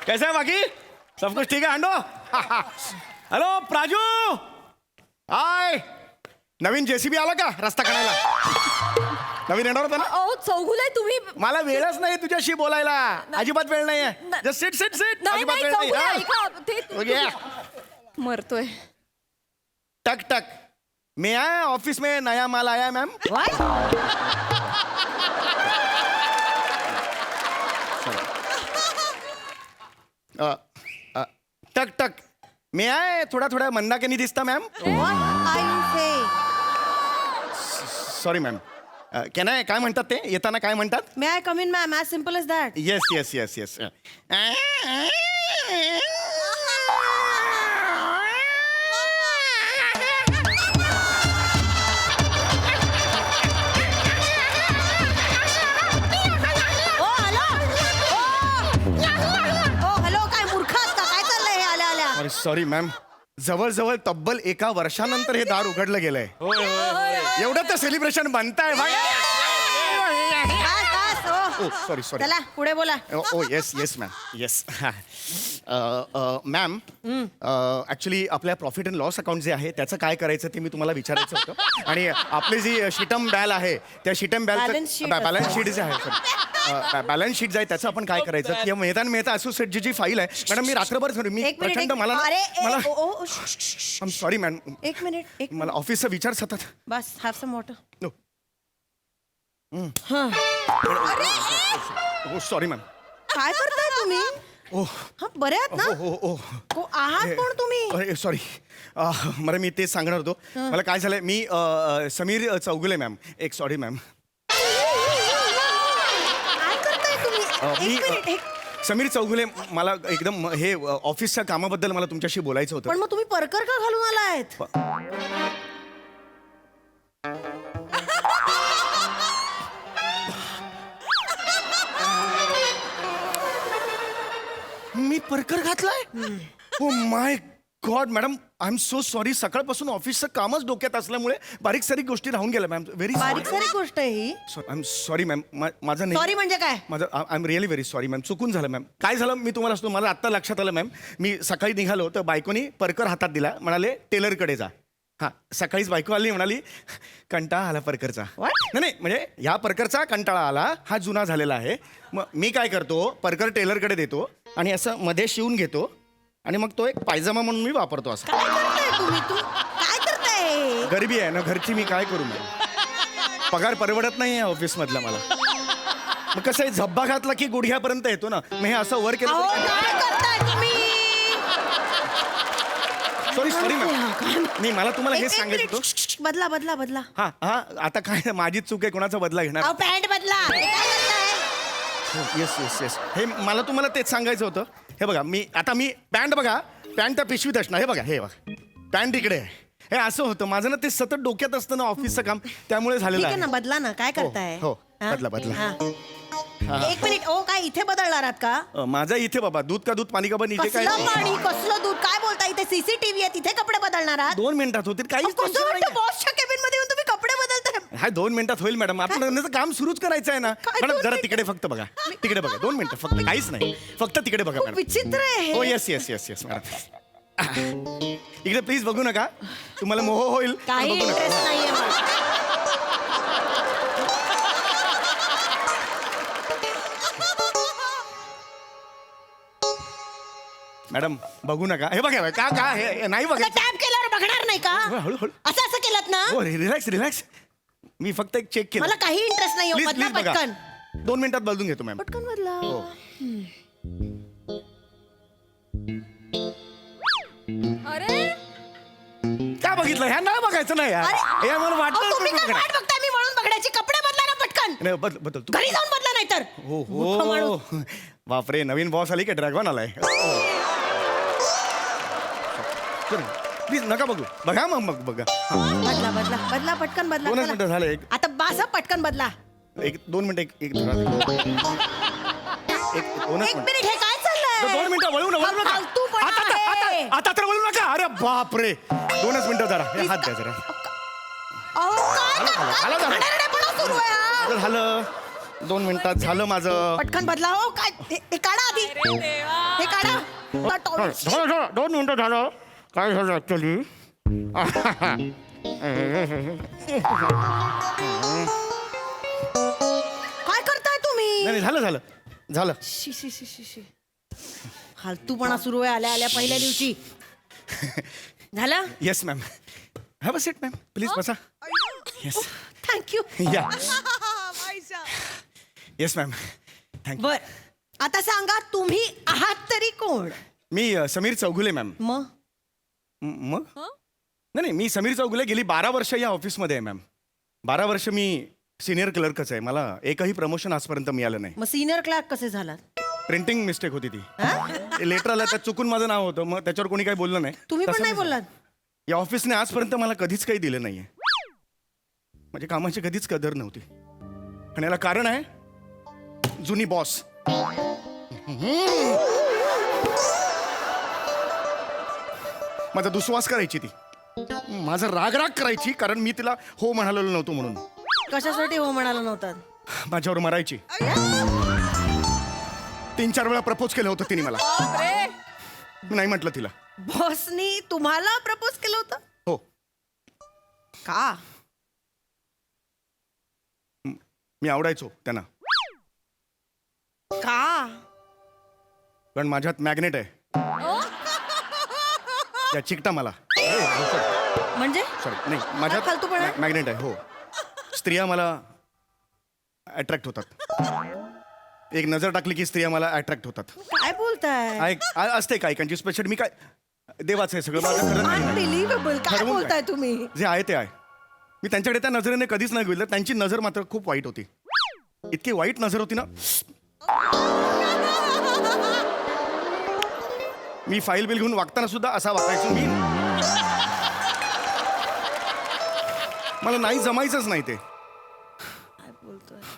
कैसा है बाकी? सब कुछ ठीक है हांडो? हॅलो प्राजू, हाय. नवीन जेसीबी आला का रस्ता काढायला? नवीन येणार होता ना? अहो चौगुले तुम्ही. मला वेळच नाही तुझ्याशी बोलायला, अजिबात वेळ नाहीये. Just sit sit sit. अजिबात वेळ नाही. ऐका मरतोय. टक टक. मैं आया ऑफिस में, नया माल आया मैम. टक टक. मैं आए थोड़ा थोड़ा मंदा के नहीं दिसता ma'am. Sorry ma'am. Can I, काय म्हणतात ते येताना, काय म्हणतात? May I come in ma'am, as simple as that. Yes yes yes yes. Hello, काय मूर्ख आहात का? काय चाललंय हे आल्या आल्या? सॉरी मॅम, जवळजवळ तब्बल एका वर्षानंतर हे दार उघडलं गेलंय. एवढं तर सेलिब्रेशन बनताय भाई. Sorry sorry. चला पुढे बोला. Oh yes yes ma'am. Yes ma'am, actually आपल्या प्रॉफिट अँड लॉस अकाउंट जे आहे त्याचं काय करायचं ते मी तुम्हाला विचारायचं होतं. आणि आपली जी शिटम बॅल आहे त्या शिटम बॅल बॅलन्स शीट जे आहे, सॉरी बॅलन्स शीट जे आहे त्याचं आपण काय करायचं? किंवा मेहता असोसिएटची जी फाईल आहे मॅडम, मी रात्रभर मी प्रचंड मला आय सॉरी मॅम. एक मिनिट. मला ऑफिसचा विचार सतत. बस have some water. No. Sorry ma'am. काय करताय तुम्ही? हा बरे आहात ना? आहात कोण तुम्ही? सॉरी, मला मी तेच सांगणार होतो. मला काय झालंय, मी समीर चौगुले मॅम. एक सॉरी मॅम. काय करताय तुम्ही? मी समीर चौगुले. मला एकदम हे ऑफिसच्या कामाबद्दल मला तुमच्याशी बोलायचं होतं. पण मग तुम्ही परकर का घालून आलायत? मी परकर घातलाय? Oh my God madam, I am so sorry. सकाळपासून ऑफिसचं कामच डोक्यात असल्यामुळे बारीक सारीक गोष्टी राहून गेल्या मॅम. व्हेरी बारीक सारी गोष्ट आहे ही. I am sorry ma'am. माझं नाही. सॉरी म्हणजे काय? माझं I am really very sorry ma'am. चुकून झालं मॅम. काय झालं मी तुम्हाला सांगतो. मला आत्ता लक्षात आलं मॅम. मी सकाळी निघालो तर बायकोनी परकर हातात दिला, म्हणाले टेलरकडे जा. हां, सकाळीच बायको आली, म्हणाली कंटाळा आला परकरचा. नाही म्हणजे ह्या परकरचा कंटाळा आला, हा जुना झालेला आहे. मग मी काय करतो, परकर टेलरकडे देतो आणि असं मध्ये शिवून घेतो आणि मग तो एक पायजमा म्हणून मी वापरतो. असं काय करताय तुम्ही? काय करताय? गरिबी आहे ना घरची, मी काय करू मॅम. पगार परवडत नाही आहे ऑफिसमधला मला. मग कसं आहे, झब्बा घातला की गुडघ्यापर्यंत येतो ना. मग हे असं वर केलं. काय करताय तुम्ही? Sorry sorry ma'am. नाही, मला तुम्हाला हे सांगायचं होतं. बदला बदला बदला. हा हा, आता काय माझीच चूक आहे, कोणाचा बदला घेणार? पॅन्ट बदला. काय करताय? Yes yes yes. हे मला तुम्हाला तेच सांगायचं होतं. हे बघा, मी पॅन्ट बघा, पॅन्ट त्या पिशवीत असणार. हे बघा, हे बघा पॅन्ट इकडे आहे हे असं होतं माझं ना, ते सतत डोक्यात असतं ना ऑफिसचं काम, त्यामुळे झालेलं ठीक आहे ना, आहे. बदला ना, काय करताय? हो, हा? बदला, बदला. हा. एक मिनिट, ओ काय इथे बदलणार आहात का? माझं इथे बाबा, दूध का दूध पाणी का पण इथे काय कसलं पाणी, कसलं दूध, काय बोलता? इथे सीसीटीव्ही आहे, तिथे कपडे बदलणार आहात? 2 मिनिटात होतील, काहीच कसं tension वाटतं नाहीये. बॉसच्या केबिन मध्ये येऊन तुम्ही कपडे बदलताय? हाय 2 मिनिटात होईल मॅडम, आपण काम सुरूच करायचं आहे ना. काय मॅडम 2 जरा मिनिटं? तिकडे फक्त बघा, तिकडे बघा, 2 मिनिटं फक्त, काहीच नाही, फक्त तिकडे बघा खूप मॅडम. विचित्र आहे हे. हो yes yes yes yes madam. इकडे प्लीज बघू नका, तुम्हाला मोह होईल. पण काही बघू नका. इंटरेस्ट नाहीये मला. मॅडम बघू नका, हे बघा का का हे नाही बघा. टॅप केल्यावर बघणार नाही का? हळू हळू. असं केलं ना? हो रिलॅक्स रिलॅक्स, मी फक्त एक चेक केलं. मला काही इंटरेस्ट नाही. प्लीज बदला प्लीज बघा, पटकन. 2 मिनिटात बदलून घेतो मॅम. पटकन बदला. हो. अरे काय बघितलं, ह्या नाही बघायचं नाही यार. हे मला अहो, वाटलं तुम्ही काय बघा. वाट बघताय मी वळून बघण्याची? कपडे बदला ना पटकन. नाही, बदल तू. घरी जाऊन बदला नाही तर. हो मूर्ख हो माणूस. बापरे, नवीन बॉस आली का ड्रॅगन आलाय. प्लीज नका बघू, बघा मग बघा. बदला बदला बदला पटकन बदला. 2 चला. मिनिटं झाले. एक आता बासा पटकन बदला. 2 मिनिटं एक धरा. एक 2 एक मिनिट, हे काय चाललंय? 2 मिनिटं वळू हा नका. फालतूपणा आहे. आता तर वळू नका. अरे बापरे, 2च मिनिटं जरा हे हात द्या जरा. अहो, काय घाणेरडेपणा सुरू आहे हा? बरं, झालं 2 मिनिटात झालं माझं. पटकन बदला. हो काय हे काढा आधी. हे काढा. ता टॉवेल. झालं 2 मिनिटं झालं. काय झालं ऍक्च्युली, काय करताय तुम्ही? नाही झालं झालं झालं. शी शी शी शी शी. फालतूपणा सुरू आहे आल्या आल्या पहिल्या दिवशी. झालं? Yes ma'am, have a seat ma'am, please बसा. Yes thank you. या येस मॅम, थँक्यू. बर आता सांगा तुम्ही आहात तरी कोण? मी समीर चौगुले मॅम. मग मग नाही, मी समीर चौगुले. गेली 12 वर्ष या ऑफिसमध्ये आहे मॅम. 12 वर्ष मी सिनियर क्लर्कच आहे. मला एकही प्रमोशन आजपर्यंत मिळालं नाही. मग सिनियर क्लार्क कसे झालात? प्रिंटिंग मिस्टेक होती ती. लेटर आलं त्यात चुकून माझं नाव होतं, मग त्याच्यावर कोणी काही बोललं नाही. तुम्ही पण तसं नाही झालं. बोललात? या ऑफिसने आजपर्यंत मला कधीच काही दिलं नाहीये. म्हणजे कामाची कधीच कदर नव्हती. आणि याला कारण आहे जुनी बॉस. माझा दुस्वास करायची ती, माझा राग करायची, कारण मी तिला हो म्हणालेलो नव्हतो म्हणून. कशासाठी हो म्हणाला नव्हतात? माझ्यावर मरायची. 3-4 वेळा प्रपोज केलं होतं तिने मला. मी नाही म्हटलं तिला. बॉसनी तुम्हाला प्रपोज केलं होतं? हो. का? मी आवडायचो त्यांना, का? कारण माझ्यात मॅग्नेट आहे. त्या चिकटा मला. म्हणजे सॉरी, नाही काय माझ्यात फालतूपणा? मॅग्नेट आहे. हो, स्त्रिया मला अट्रॅक्ट होतात. एक नजर टाकली की स्त्रिया मला अट्रॅक्ट होतात. काय बोलताय? असते काहीकांची स्पेशल. मी काय देवाचं आहे सगळं, माझं खरं नाही. अनबिलिव्हेबल. काय ठरवून बोलताय काय? तुम्ही? जे आहे ते आहे. मी त्यांच्याकडे त्या नजरेने कधीच नाही बघितलं. त्यांची नजर मात्र खूप वाईट होती. इतकी वाईट नजर होती ना. मी फाईल बिल घेऊन वागताना सुद्धा असा वागायचो मी. मला नाही जमायचंच नाही ते.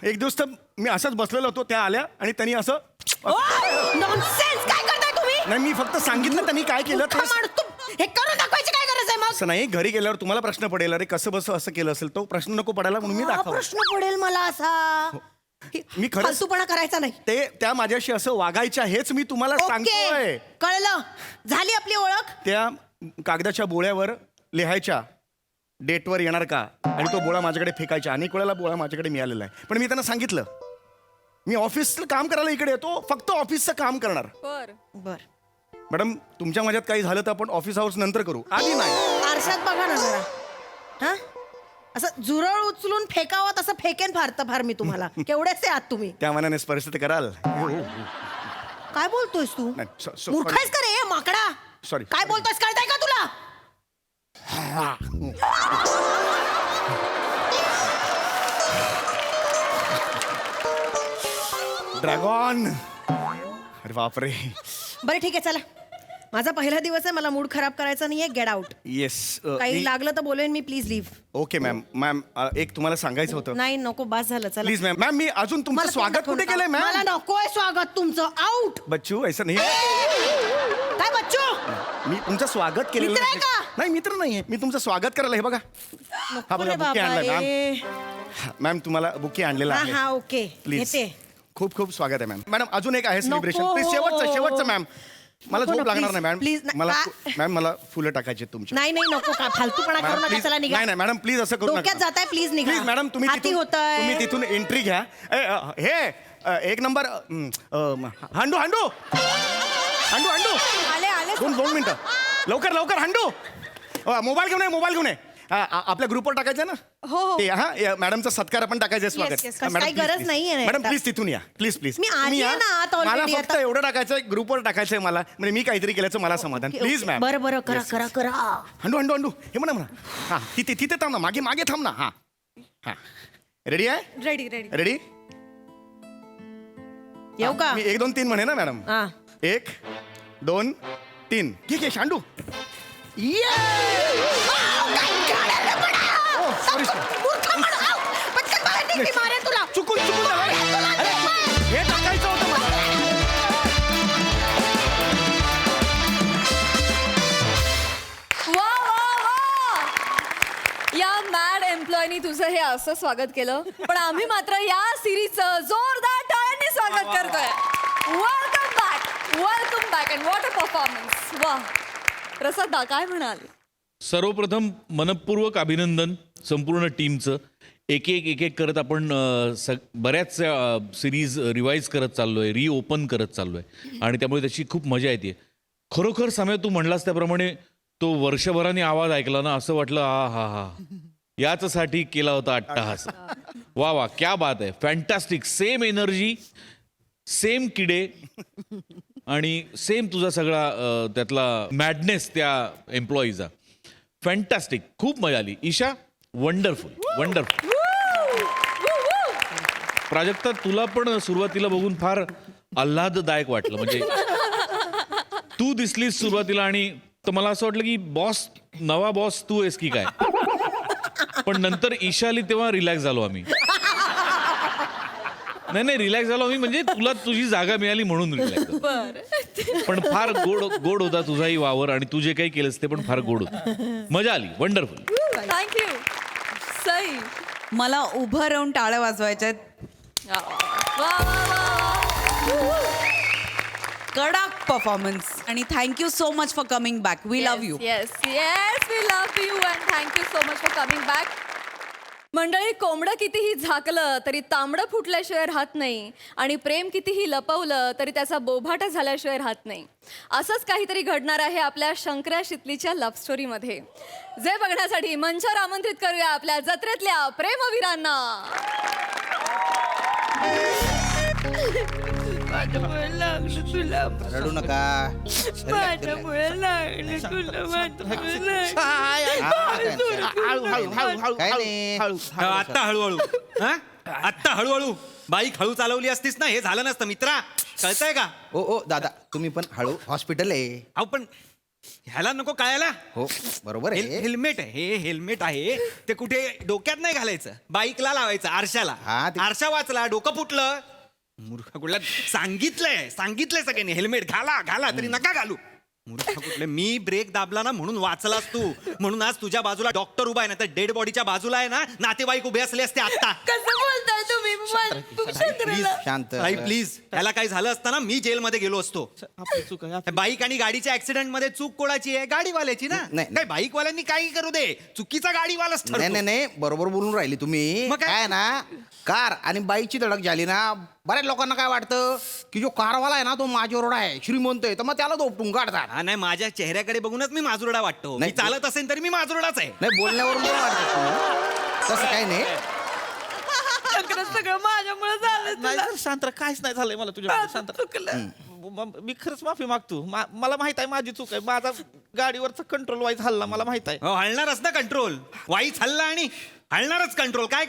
एक दिवस तर मी असंच बसलेलो होतो, त्या आल्या आणि त्यांनी असं. नॉनसेन्स. काय करताय तुम्ही? नाही, मी फक्त सांगितलं त्यांनी काय केलं ते. हे करून दाखवायची काय गरज आहे मग? असं नाही, घरी गेल्यावर तुम्हाला प्रश्न पडेल, अरे कसं बस असं केलं असेल. तो प्रश्न नको पडायला म्हणून मी हा दाखवला. प्रश्न पडेल मला असा. मी खरंच फालतूपणा करायचा नाही. ते त्या माझ्याशी असं वागायच्या, हेच मी तुम्हाला सांगतोय. ओके, कळलं. झाली आपली ओळख. त्या कागदाच्या बोळ्यावर लिहायच्या डेटवर येणार का, आणि तो बोळा माझ्याकडे फेकायचा. अनेक वेळेला बोळा माझ्याकडे मिळालेला आहे. पण मी त्यांना सांगितलं मी ऑफिसचं काम करायला इकडे येतो, फक्त ऑफिसचं काम करणार. बर मॅडम, तुमच्या माझ्यात काही झालं तर आपण ऑफिस आवर्स नंतर करू, आधी नाही. आरशात बघा ना जरा. हा असं झुरळ उचलून फेकावं तसं फेकेन फार मी तुम्हाला. केवढेच आहात तुम्ही? त्या मनाने स्पर्श तर कराल. काय बोलतोयस तू? नाही, मूर्खायस का रे माकडा? सॉरी. काय बोलतोयस कळतंय का तुला? ड्रॅगन. अरे बापरे. बरं ठीक आहे, चला माझा पहिला दिवस आहे, मला मूड खराब करायचा नाहीये. Get out. येस काही लागलं तर बोलेन मी. Please leave. Okay ma'am. Ma'am एक तुम्हाला सांगायचं होतं. नाही नको, बस झालं. चला प्लीज मॅम. मॅम मी अजून तुमचं मला स्वागत तोंड कुठे दाखवू केलंय नका. मॅम? मला नकोय स्वागत तुमचं. आउट. बच्चू ऐसा नाही. काय बच्चू? मी तुमचं स्वागत केलेलं मित्र आहे नाही. का? नाही मित्र नाहीये. मी तुमचं स्वागत करायला हे बघा. हा बघा रे बुके बाबा, आणलाय मॅम. ए. मॅम तुम्हाला बुके आणलेला हा आहे. हा ओके. प्लीज येते. खूप खूप स्वागत आहे मॅम. मॅडम अजून एक आहे सेलिब्रेशन. नको. प्लीज शेवटचं मॅम. मला नको झोप ना, लागणार please, नाही मॅम. please, नाही. मला आ- मॅम मला फुलं टाकायची तुमची. नाही नाही नको. का फालतूपणा करू नका. प्लीज चला निघा. नाही नाही मॅडम प्लीज असं करू डोक्यात जाताय. प्लीज निघा. प्लीज मॅडम तुम्ही हाती तिथून होतंय. तुम्ही तिथून एंट्री घ्या. हे एक नंबर हांडू हांडू हांडू हांडू आले आले. दोन मिनिटं लवकर लवकर हांडू. मोबाईल घेऊन ये मोबाईल घेऊन ये. आपल्या ग्रुपवर टाकायचं ना. हो हो. ते हा मॅडमचा सत्कार आपण टाकायचं स्वागत. Yes, yes. काही गरज नाहीये ना मॅडम आता. प्लीज तिथून या. प्लीज प्लीज मी आली आहे ना आत मला already फक्त आता. एवढं टाकायचंय ग्रुपवर टाकायचंय मला. म्हणजे मी काहीतरी केल्याचं मला समाधान. Okay, please okay. मॅम. बरं बरं करा करा करा. हंडू हंडू हंडू हे म्हणा हा तिथे तिथे थांब ना. मागे मागे थांब ना. हा हा रेडी आहे. Ready ready. रेडी. येऊ का? मी 1 2 3 म्हणे ना मॅडम. हा. 1 2 3 ठीक आहे शांडू. चुकून चुकून झालं. अरे, हे टाकायचं होतं मला. वा वा वा. या मॅड एम्प्लॉयनी तुझं हे असं स्वागत केलं, पण आम्ही मात्र या सिरीजचं जोरदार टाळ्यांनी स्वागत करतोय. Welcome back and what a performance. वा. प्रसाद दा काय म्हणाल? सर्वप्रथम मनपूर्वक अभिनंदन संपूर्ण टीमचं. एक एक करत आपण बऱ्याच सिरीज रिवाईज करत चाललोय, रिओपन करत चाललोय आणि त्यामुळे त्याची खूप मजा येते. खरोखर समय तू म्हणलास त्याप्रमाणे तो वर्षभराने आवाज ऐकला ना असं वाटलं हा याचसाठी केला होता अट्टहास. वा वा क्या बात आहे. फॅन्टॅस्टिक. सेम एनर्जी, सेम किडे आणि सेम तुझा सगळा त्यातला मॅडनेस त्या एम्प्लॉईचा. फॅन्टॅस्टिक. खूप मजा आली. Isha wonderful wonderful. प्राजक्ता तुला पण सुरुवातीला बघून फार आल्हाददायक वाटलं. म्हणजे तू दिसलीस सुरुवातीला आणि तर मला असं वाटलं की बॉस नवा बॉस तू आहेस की काय. पण नंतर ईशा आली तेव्हा रिलॅक्स झालो आम्ही. नाही रिलॅक्स झालो आम्ही म्हणजे तुला तुझी जागा मिळाली म्हणून रिलॅक्स झालो. पण फार गोड होता तुझाही वावर आणि तू जे काही केलंस ते पण फार गोड होतं. मजा आली. वंडरफुल. थँक्यू. सई. मला उभं राहून टाळ्या वाजवायच्या आहेत. कडक परफॉर्मन्स आणि thank you so much for coming back. We love you. Yes yes we love you and thank you so much for coming back. मंडळी, कोंबडं कितीही झाकलं तरी तांबडं फुटल्याशिवाय राहत नाही आणि प्रेम कितीही लपवलं तरी त्याचा बोभाटा झाल्याशिवाय राहत नाही. असंच काहीतरी घडणार आहे आपल्या शंकर्या शितलीच्या लव्ह स्टोरीमध्ये, जे बघण्यासाठी मंचावर आमंत्रित करूया आपल्या जत्रेतल्या प्रेमवीरांना. रडू नका. काय नाही. आत्ता हळूहळू आत्ता हळूहळू बाईक हळू चालवली असतीस ना हे झालं नसतं मित्रा. कळतंय का? ओ दादा तुम्ही पण हळू. हॉस्पिटल आहे. अहो पण ह्याला नको कळायला. हो बरोबर आहे. हेल्मेट आहे. हे हेल्मेट आहे ते कुठे डोक्यात नाही घालायचं, बाईकला लावायचं आरशाला. आरशा वाचला डोकं फुटलं मूर्ख कुठला. सांगितलंय सगळ्यांनी हेल्मेट घाला घाला तरी नका घालू. मूर्ख कुठले. मी ब्रेक दाबला ना म्हणून वाचलास तू. म्हणून आज तुझ्या बाजूला डॉक्टर उभा आहे ना तर डेड बॉडीच्या बाजूला आहे ना नातेवाईक उभे असले असते आता. कसं बोलताय तुम्ही? प्लीज शांत. प्लीज. त्याला काही झालं असतं ना मी जेलमध्ये गेलो असतो. बाईक आणि गाडीच्या ऍक्सिडेंट मध्ये चूक कोणाची आहे? गाडीवाल्याची ना. काय बाईकवाल्यांनी काही करू दे, चुकीचा गाडीवालाच ठरतो. नाही बरोबर बोलून राहिली तुम्ही. मग काय? काय ना कार आणि बाईकची धडक झाली ना बऱ्याच लोकांना काय वाटतं की जो कारवाला आहे ना तो माझ्यावरडा आहे, श्रीमंत आहे, तर मग त्याला दोपटून काढतात. हा नाही माझ्या चेहऱ्याकडे बघूनच मी माजुरडा वाटतो. मी चालत असेल तरी मी माजुरडाच आहे. नाही बोलण्यावरून पण वाटतं तसं काही नाही. सगळं माझ्यामुळे झालं. नाही शांत काहीच नाही झालंय मला तुझ्या शांत. मी खरंच माफी मागतो. मला माहित आहे माझी चूक आहे. माझा गाडीवरचा कंट्रोल वाईज हल्ला मला माहित आहे. हो हलणारच ना कंट्रोल. वाईच हल्ला आणि हलणारच कंट्रोल. काय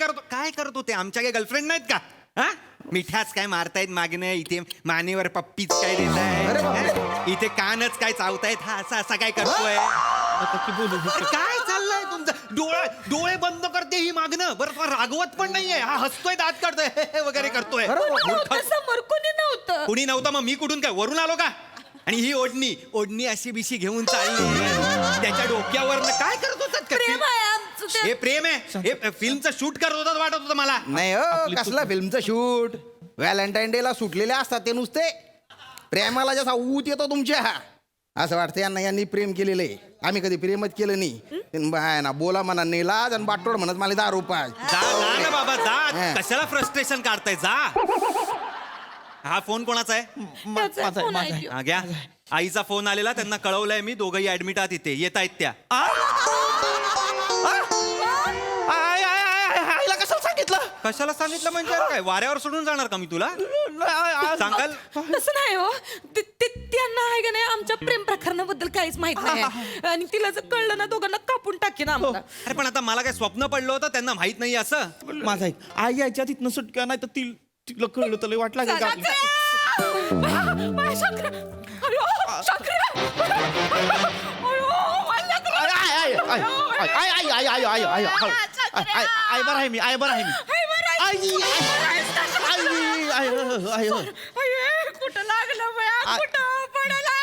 करतो ते? आमच्या काही गर्लफ्रेंड नाहीत का? हा मिठाच काय मारतायत मागणं, इथे मानेवर पप्पीच काय देताय, इथे कानच काय चावतायत, हा असा असा काय करतोय. काय चाललंय तुमचं? डोळे बंद करते ही मागणं. बरं तुम्हाला रागवत पण नाहीये, हा हसतोय, दात काढतोय वगैरे करतोय. समोर कोणी नव्हतं. कुणी नव्हतं मग मी कुठून काय वरून आलो का? आणि ही ओढणी अशी बिशी घेऊन चालली, त्याच्या डोक्यावर काय करत होतात का? प्रेम आहे आमचं ते. हे प्रेम आहे, हे फिल्मचं शूट करत होतात वाटत होतं मला. नाही हो, कसला फिल्मचं शूट. व्हॅलेंटाईन डे ला सुटलेले असतात ते नुसते. प्रेमाला जसा ऊत येतो तुमच्या, असं वाटतं यांनी प्रेम केलेलं आहे. आम्ही कधी प्रेमच केलं नाही ना. बोला म्हणा नेलाज आणि बाटोड म्हणत मला 10 रुपये. जा ना बाबा जा, कशाला फ्रस्ट्रेशन काढताय, जा. हा फोन कोणाचा आहे? हा घ्या. आईचा फोन आलेला, त्यांना कळवलंय मी, दोघंही ऍडमिट आहात इथे, येत आहेत त्या. आईला कशाला सांगितलं? कशाला सांगितलं म्हणजे काय वाऱ्यावर सोडून जाणार का मी तुला? सांगाल तसं नाही हो, त्यांना आहे का नाही आमच्या प्रेम प्रकरणाबद्दल काहीच माहित नाही. आणि तिला जर कळलं ना दोघांना कापून टाकेन आम्हाला. अरे पण आता मला काय स्वप्न पडलं होतं, त्यांना माहित नाही असं. माझा ऐक, आई याच्या तिथनं सुटक्या नाही तर तिला कळलं तर लय वाट लागेल का? आई बरं आहे मी, आई बरं आहे मी. कुठं लागलं बया, कुठं पडला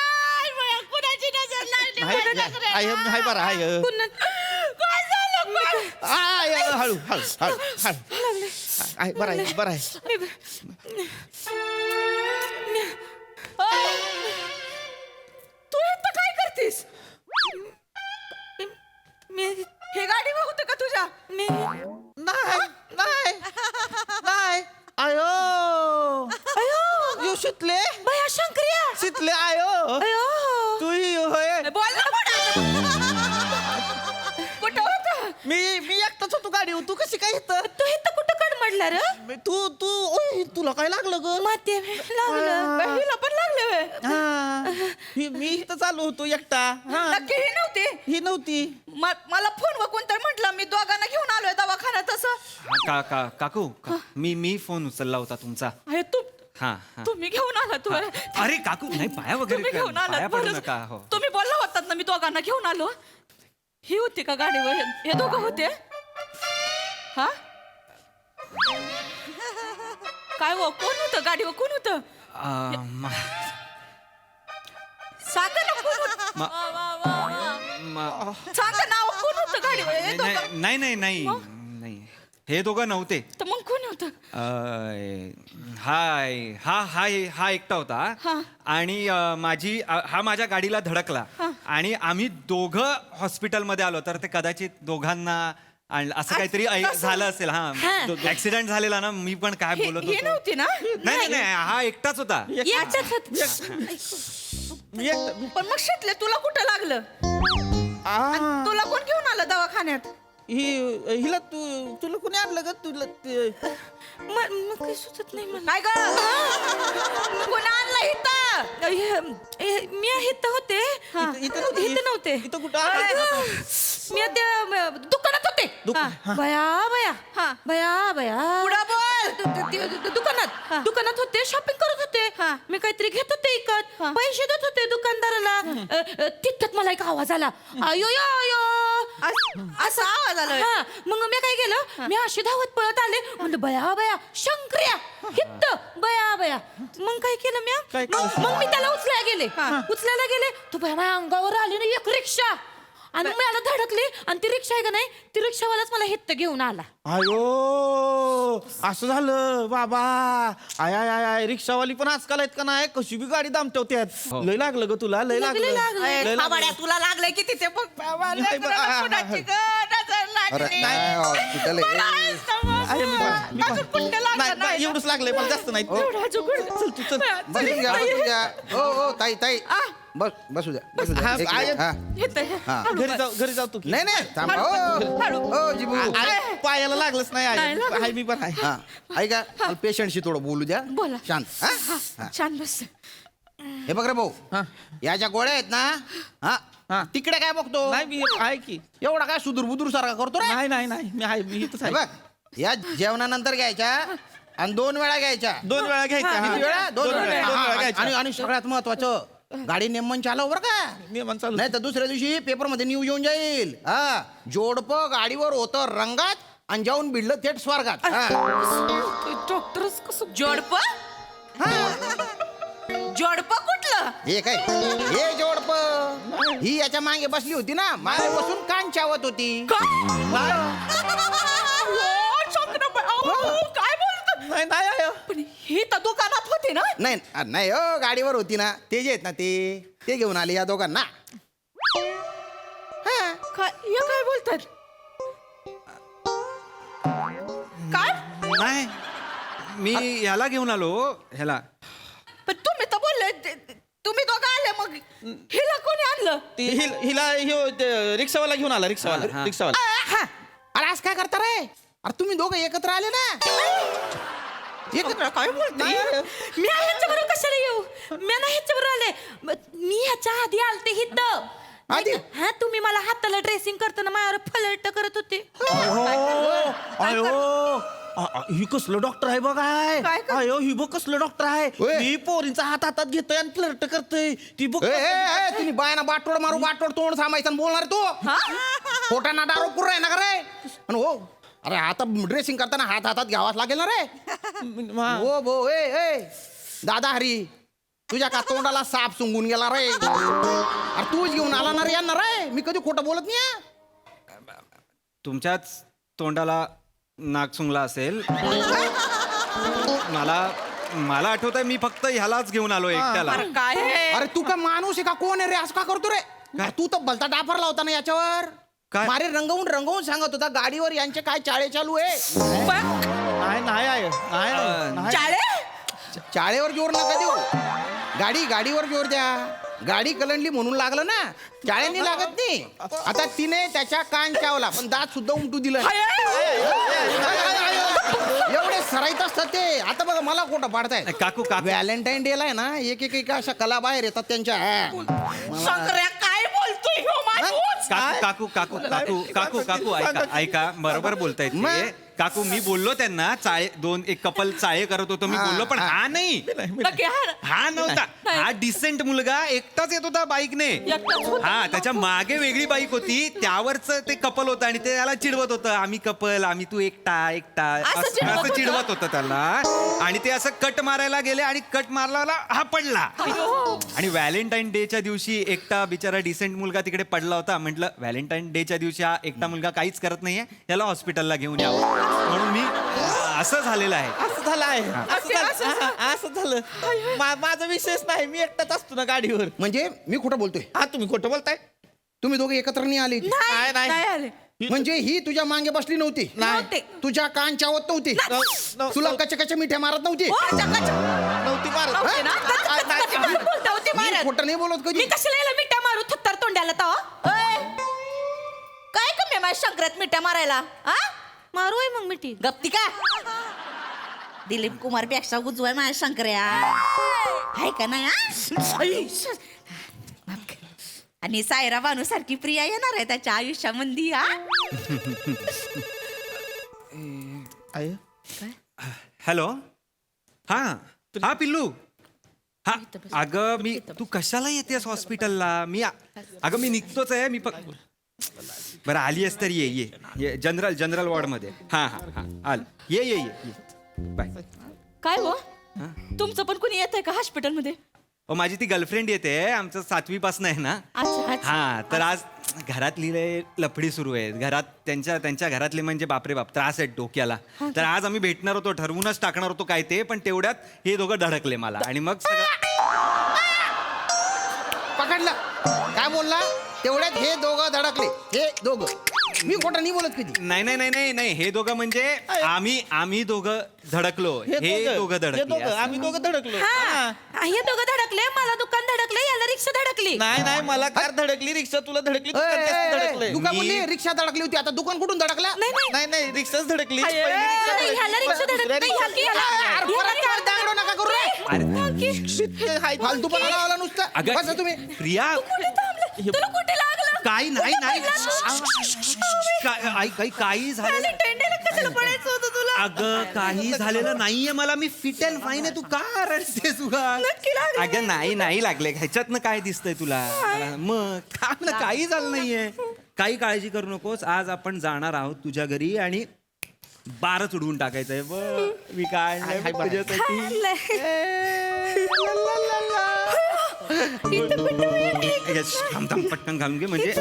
कुणाची नजर लागली? हाय बरं आहे. काय झालं? हळू हळू हळू हळू. आहे बरं आहे, बरं आहे. तू इथं काय करतीस? मी हे गाडी होतं का तुझ्या? नाही आयो यो शितले बया शंकर्या शितले आयो तू होय. बोल ना कुठं होतं? मी एकटाच होतो गाडी, तू कशी काय इथं? तू इथं कुठं कडमडला रे? तुला काय लागलं ग? माते लागलं, हिला पण लागलं. मी इथं चालू होतो एकटा. नक्की ही नव्हती. मला फोन कोणतरी म्हटलं, मी दोघांना घेऊन आलोय दवाखान्यात. तसं काकू मी फोन उचलला होता तुमचा. हा तुम्ही घेऊन आला तू? अरे काकू नाही, पाया वगैरे तुम्ही घेऊन पाया आलात पडू बरं. नका. हो तुम्ही बोलला होतात ना मी दोघांना घेऊन आलो. ही होती का गाडीवर? हे दोघं होते? हा काय हो, कोण होतं गाडीवर? कोण होतं? सांगा ना कोण होतं? सांगा नाव, कोण होतं गाडीवर? हे दोघं? नाही हे दोघं नव्हते. तर मग कोण होतं? हा एकटा होता आणि हा माझ्या गाडीला धडकला आणि आम्ही दोघं हॉस्पिटलमध्ये आलो. तर ते कदाचित दोघांना असं काहीतरी झालं असेल. हा ऍक्सिडेंट झालेला ना. मी पण काय बोलत ही होतो. नव्हती ना? नाही हा एकटाच होता. पण मग शितले तुला कुठं लागलं? आणि तुला कोण घेऊन आलं दवाखान्यात? हिला तुला कोणी आणलं ग? तुला मग काही सुचत नाही मला. काय ग कोण आणलं इथं? मी इथं होते. इथं नव्हते. इथं कुठं? मी त्या दुकानात होते. बया दुकानात होते, शॉपिंग करत होते. मी काहीतरी घेत होते इकत, पैसे देत होते दुकानदाराला. तिथं मला एक आवाज आला, अयो असा आवाज आला. मग मी काय केलं, मी अशी धावत पळत आले. म्हणलं बया शंकर्या हित बया. मग काय केलं मी, मग मी त्याला उचलायला गेले. तो बया माझ्या अंगावर आली ना एक रिक्षा आणि मला धडकली. आणि ती रिक्षा आहे का नाही, ती रिक्षावालाच मला हित घेऊन आला. अयो असं झालं बाबा. आय रिक्षावाली पण आजकाल आहेत का नाही, कशी बी गाडी दामटवत्यात. लय लागलं ग तुला? लय लागलं तुला लागलंय की तिथे बघ. एवढंच लागलंय मला, जास्त नाही. ताई बसू द्या. घरी जाऊ तू. नाही थांबा. हो जिबू, पायाला लागलंच नाही. आहे मी पण आहे. ऐका, पेशंटशी थोडं बोलू द्या. बोला. शांत बस. हे बघ रे भाऊ, याच्या गोळ्या आहेत ना, तिकडे काय बघतो? नाही मी आहे की. एवढा काय सुदूर बुदूर सारखा करतो रे? नाही मी आहे, मी इथंच आहे. बघ, या जेवणानंतर घ्यायच्या आणि 2 वेळा घ्यायच्या. 2 वेळा घ्यायच्या. किती वेळा? 2 वेळा. दोन वेळा हा, घ्यायच्या. आणि सगळ्यात महत्वाचं गाडी नेमन चालव बरं का. नियमन चालू. नाही तर दुसऱ्या दिवशी पेपर मध्ये न्यूज येऊन जाईल. हा, जोडपं गाडीवर होतं रंगात आणि जाऊन भिडलं थेट स्वर्गात. डॉक्टरच कसं जोडप जोडप कुठलं हे काय हे जोडपं ही याच्या मागे बसली होती ना, मागे बसून कान चावत होती. काय बोलतो नाही नाही आय. पण हे तर दुकानात होते ना. नाही नाही हो, गाडीवर होती ना. ते जे आहेत ना ते घेऊन आले या दोघांना. काय बोलतात काय नाही मी ह्याला घेऊन आलो ह्याला. पण तुम्ही तर बोलले तुम्ही दोघं आले मग हिला कोणी आणलं हिला रिक्षावाला घेऊन आला. रिक्षावाला. अरे आज काय करता रे? अरे तुम्ही दोघं एकत्र आले ना. एकत्र काय बोलते मी ह्याच्याबरोबर कशाला येऊ. मी ना ह्याच्याबरोबर आले. मी ह्याच्या आधी आलते हिथं आधी? हा तुम्ही मला हाताला ड्रेसिंग करताना माझ्यावर फलट करत होते. अयो ही कसलं डॉक्टर आहे बघाय. अयो ही बघ कसलं डॉक्टर आहे. मी पोरींचा हात हातात घेतोय आणि फ्लर्ट करतोय. ती बघ तुम्ही बायना बाटोड मारू बाटोड तोंड थांबायचं आणि बोलणार तू पोटांना दारू पुर आहे ना का रे. आणि हो अरे आता ड्रेसिंग करताना हात हातात घ्यावाच लागेल ना रे. हो भो ए दादा हरी तुझ्या का तोंडाला साप सुंगून गेला रे. अरे तूच घेऊन आला ना रे यांना रे. मी कधी खोटं बोलत नाही. तुमच्याच तोंडाला नाक सुंगला असेल. मला आठवत आहे मी फक्त ह्यालाच घेऊन आलो एकट्याला. अरे तू का माणूस आहे का कोण आहे रे? असं का करतो रे? तू तर भलता डाफरला होता ना याच्यावर. मारे रंगवून सांगत होता गाडीवर यांचे काय चाळे चालू आहे. चाळेवर जोर नका देऊ. गाडीवर जोर द्या. गाडी कलंडली म्हणून लागलं ना. चाळ्यांनी लागत नाही. आता तिने त्याच्या कान चावला पण दात सुद्धा उमटू दिलं. एवढे सराईत असतात ते. आता बघा मला खोटं पाडताय. काकू व्हॅलेंटाईन डे ला आहे ना एक अशा कला बाहेर येतात त्यांच्या. काय बोलतोय काकू ऐका बरोबर बोलतायत ते. काकू मी बोललो त्यांना एक कपल चाळे करत होतो मी बोललो पण हा नाही. हा नव्हता. हा डिसेंट मुलगा एकटाच येत होता बाईकने. हा त्याच्या मागे वेगळी बाईक होती त्यावरच ते कपल होतं आणि ते त्याला चिडवत होतं आम्ही कपल आम्ही तू एकटा असं चिडवत होतं त्याला. आणि ते असं कट मारायला गेले आणि कट मारला हा पडला. आणि व्हॅलेंटाईन डेच्या दिवशी एकटा बिचारा डिसेंट मुलगा तिकडे पडला होता. म्हटलं व्हॅलेंटाईन डेच्या दिवशी हा एकटा मुलगा काहीच करत नाहीये याला हॉस्पिटलला घेऊन यावं म्हणून मी असं झालेलं आहे. असं झालं. माझा विषयच नाही. मी एकटाच असतो ना गाडीवर. म्हणजे मी खोटं बोलतोय? हा तुम्ही खोटं बोलताय. तुम्ही दोघे एकत्र नाही आले? नाही म्हणजे ही तुझ्या मागे बसली नव्हती. नव्हते. तुझ्या कान चावत नव्हती. तुला कच्च्या मिठ्या मारत नव्हती. नव्हती मारत. खोटं नाही बोलत कधी. मी कशाला याला मिठ्या मारू थत्तर तोंड्याला काय कमी माझ्या शंकरात मिठ्या मारायला. मारू आहे मग मिठी गप्ती का. दिलीप कुमार पेक्षा उजवाय माझ्या शंकर्या आहे का नाही. आणि सायरा बानू सारखी प्रिया येणार आहे त्याच्या आयुष्यामध्ये. हॅलो हा पिल्लू. हा अगं तू कशाला येतेस हॉस्पिटलला. अगं मी निघतोच आहे. मी बरं आली आहेस तर ये जनरल वॉर्ड मध्ये. हा आल ये बाय. काय हो तुमचं पण कोणी येत आहे का हॉस्पिटलमध्ये. माझी ती गर्लफ्रेंड येते आमचं 7वी पासून आहे ना. हा तर आज घरातली लफडी सुरू आहे घरात. त्यांच्या घरातले म्हणजे बापरे बाप त्रास आहेत डोक्याला. तर आज आम्ही भेटणार होतो ठरवूनच टाकणार होतो काय ते पण तेवढ्यात हे दोघं धडकले मला आणि मग पकडलं. काय बोलला? तेवढ्यात हे दोघं धडकले. हे दोघं मी खोटं नाही बोलत कधी. नाही हे दोघं म्हणजे आम्ही दोघं धडकलो. हे दोघं धडकले. आम्ही दोघं धडकलो. हे दोघं धडकले मला दुकान धडकले याला रिक्षा धडकली. नाही मला कार धडकली रिक्षा तुला धडकली. दुकान म्हणजे रिक्षा धडकली होती. आता दुकान कुठून धडकला? नाही रिक्षाच धडकली. ह्याला रिक्षा धडकली. नका करू फालतूपणा लावला नुसतं. बसा तुम्ही. प्रिया तुला कुठे लागलं. काही नाही काही झालं कशाला पडायचं होतं तुला. अगं काही झालेलं नाहीये मला, मी फिट अँड फाईन आहे. तू का रडतेस उगा? अगं नाही लागले, ह्याच्यातनं काय दिसतंय तुला? मग काही झालं नाहीये, काही काळजी करू नकोस. आज आपण जाणार आहोत तुझ्या घरी आणि बारच उडवून टाकायचंय. मी काय थांब पटकन घालून घे. म्हणजे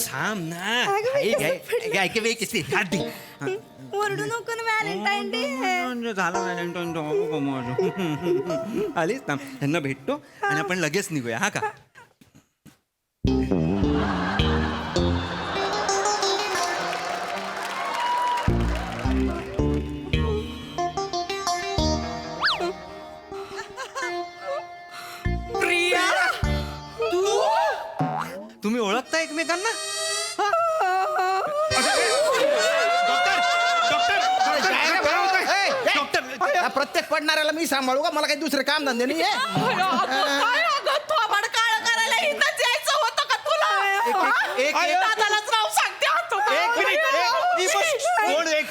थांब ना, ओरडू नको ना, व्हॅलेंटाईन डे झाला व्हॅलेंटाईन डे. आलीस ना, त्यांना भेटतो आणि आपण लगेच निघूया. हा का? प्रिया, तुम्ही ओळखता एकमेकांना? प्रत्येक पडणाऱ्याला मी सांभाळू का? मला काही दुसरे काम धंदे नाही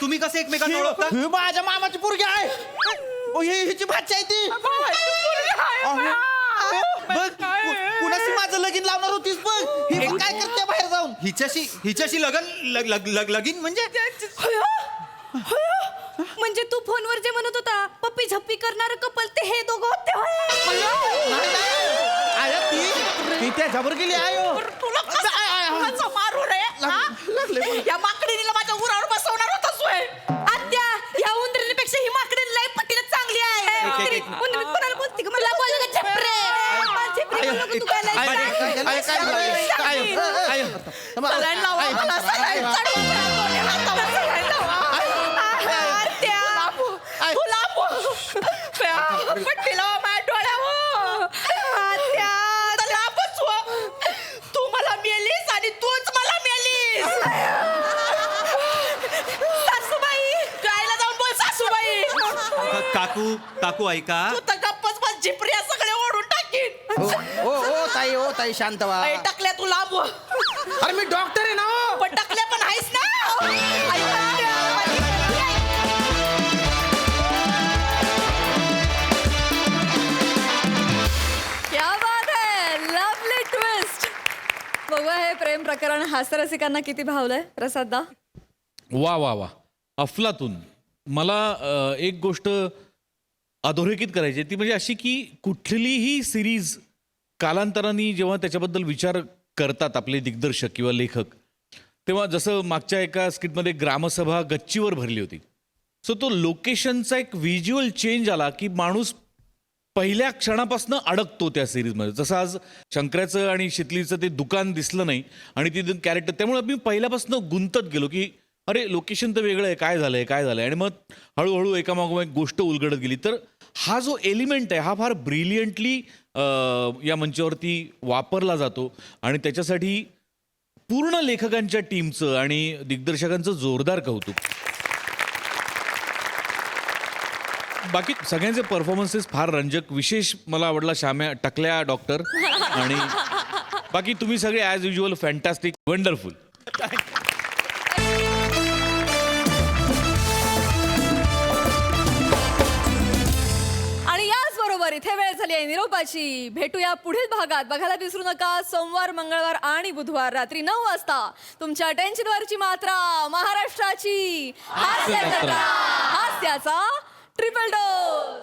तुम्ही कसं एकमेकांना ओळखता? माझ्या मामाची पोरगी आहे. हिची भाची आहे ती. कुणाशी माझं लगीन लावणार होतीस? बघ ही काय करते बाहेर जाऊन. हिच्याशी लगीन म्हणजे? म्हणजे तू फोनवर जे म्हणत होता पप्पी झप्पी करणार कपल, ते हे दोघं होते. ती त्या जबर गेली आहे. मारू रे, या माकडीला माझ्या उरावर बसवणार होतास होय? आत्या, या उंदरीपेक्षा ही माकडी लय पटीला चांगली आहे. उंदरी कोणाला बोलती का? मला बोलू का झेपरे? झेपरे बोलू का तू? काय लय सलाईन लावा मला, सलाईन पट्टी लावा माझ्या डोळ्यावर. तू मला मेलीस आणि तूच मला मेलीस. सासूबाई, गायला जाऊन बोल सासूबाई. काकू ऐका. तू तर गप्पच बस, झिपऱ्या सगळे ओढून टाकीन. ओ ताई शांत व्हा. टाकल्या तू लांब. अरे मी डॉक्टर आहे ना. पण टाकल्या पण आहेस ना. क्या बात है, लवली ट्विस्ट. बघूया हे प्रेम प्रकरण हास्यरसिकांना किती भावलंय. प्रसाद दा. वा वा वा, अफलातून. मला एक गोष्ट अधोरेखित करायची ती म्हणजे अशी की कुठलीही सिरीज कालांतराने जेव्हा त्याच्याबद्दल विचार करतात आपले दिग्दर्शक किंवा लेखक, तेव्हा जसं मागच्या एका स्किटमध्ये ग्रामसभा गच्चीवर भरली होती, सो तो लोकेशनचा एक व्हिज्युअल चेंज आला की माणूस पहिल्या क्षणापासून अडकतो त्या सिरीजमध्ये. जसं आज शंकराचं आणि शितलीचं ते दुकान दिसलं नाही आणि ती कॅरेक्टर, त्यामुळे मी पहिल्यापासून गुंतत गेलो की अरे लोकेशन तर वेगळं आहे, काय झालं आहे. आणि मग हळूहळू एकामागोमाग एक गोष्ट उलगडत गेली. तर हा जो एलिमेंट आहे हा फार ब्रिलियंटली या मंचावरती वापरला जातो आणि त्याच्यासाठी पूर्ण लेखकांच्या टीमचं आणि दिग्दर्शकांचं जोरदार कौतुक. बाकी सगळ्यांचे परफॉर्मन्सेस फार रंजक. विशेष मला आवडला श्याम्या, टकल्या डॉक्टर, आणि बाकी तुम्ही सगळे ॲज युज्युअल फॅन्टॅस्टिक, वंडरफुल. आणि याचबरोबर इथे वेळ झाली आहे निरोपाची. भेटूया पुढील भागात. बघायला विसरू नका सोमवार, मंगळवार आणि बुधवार रात्री 9 वाजता तुमच्या टेन्शनवरची मात्रा, महाराष्ट्राची हास्याचा ट्रिपल डोस.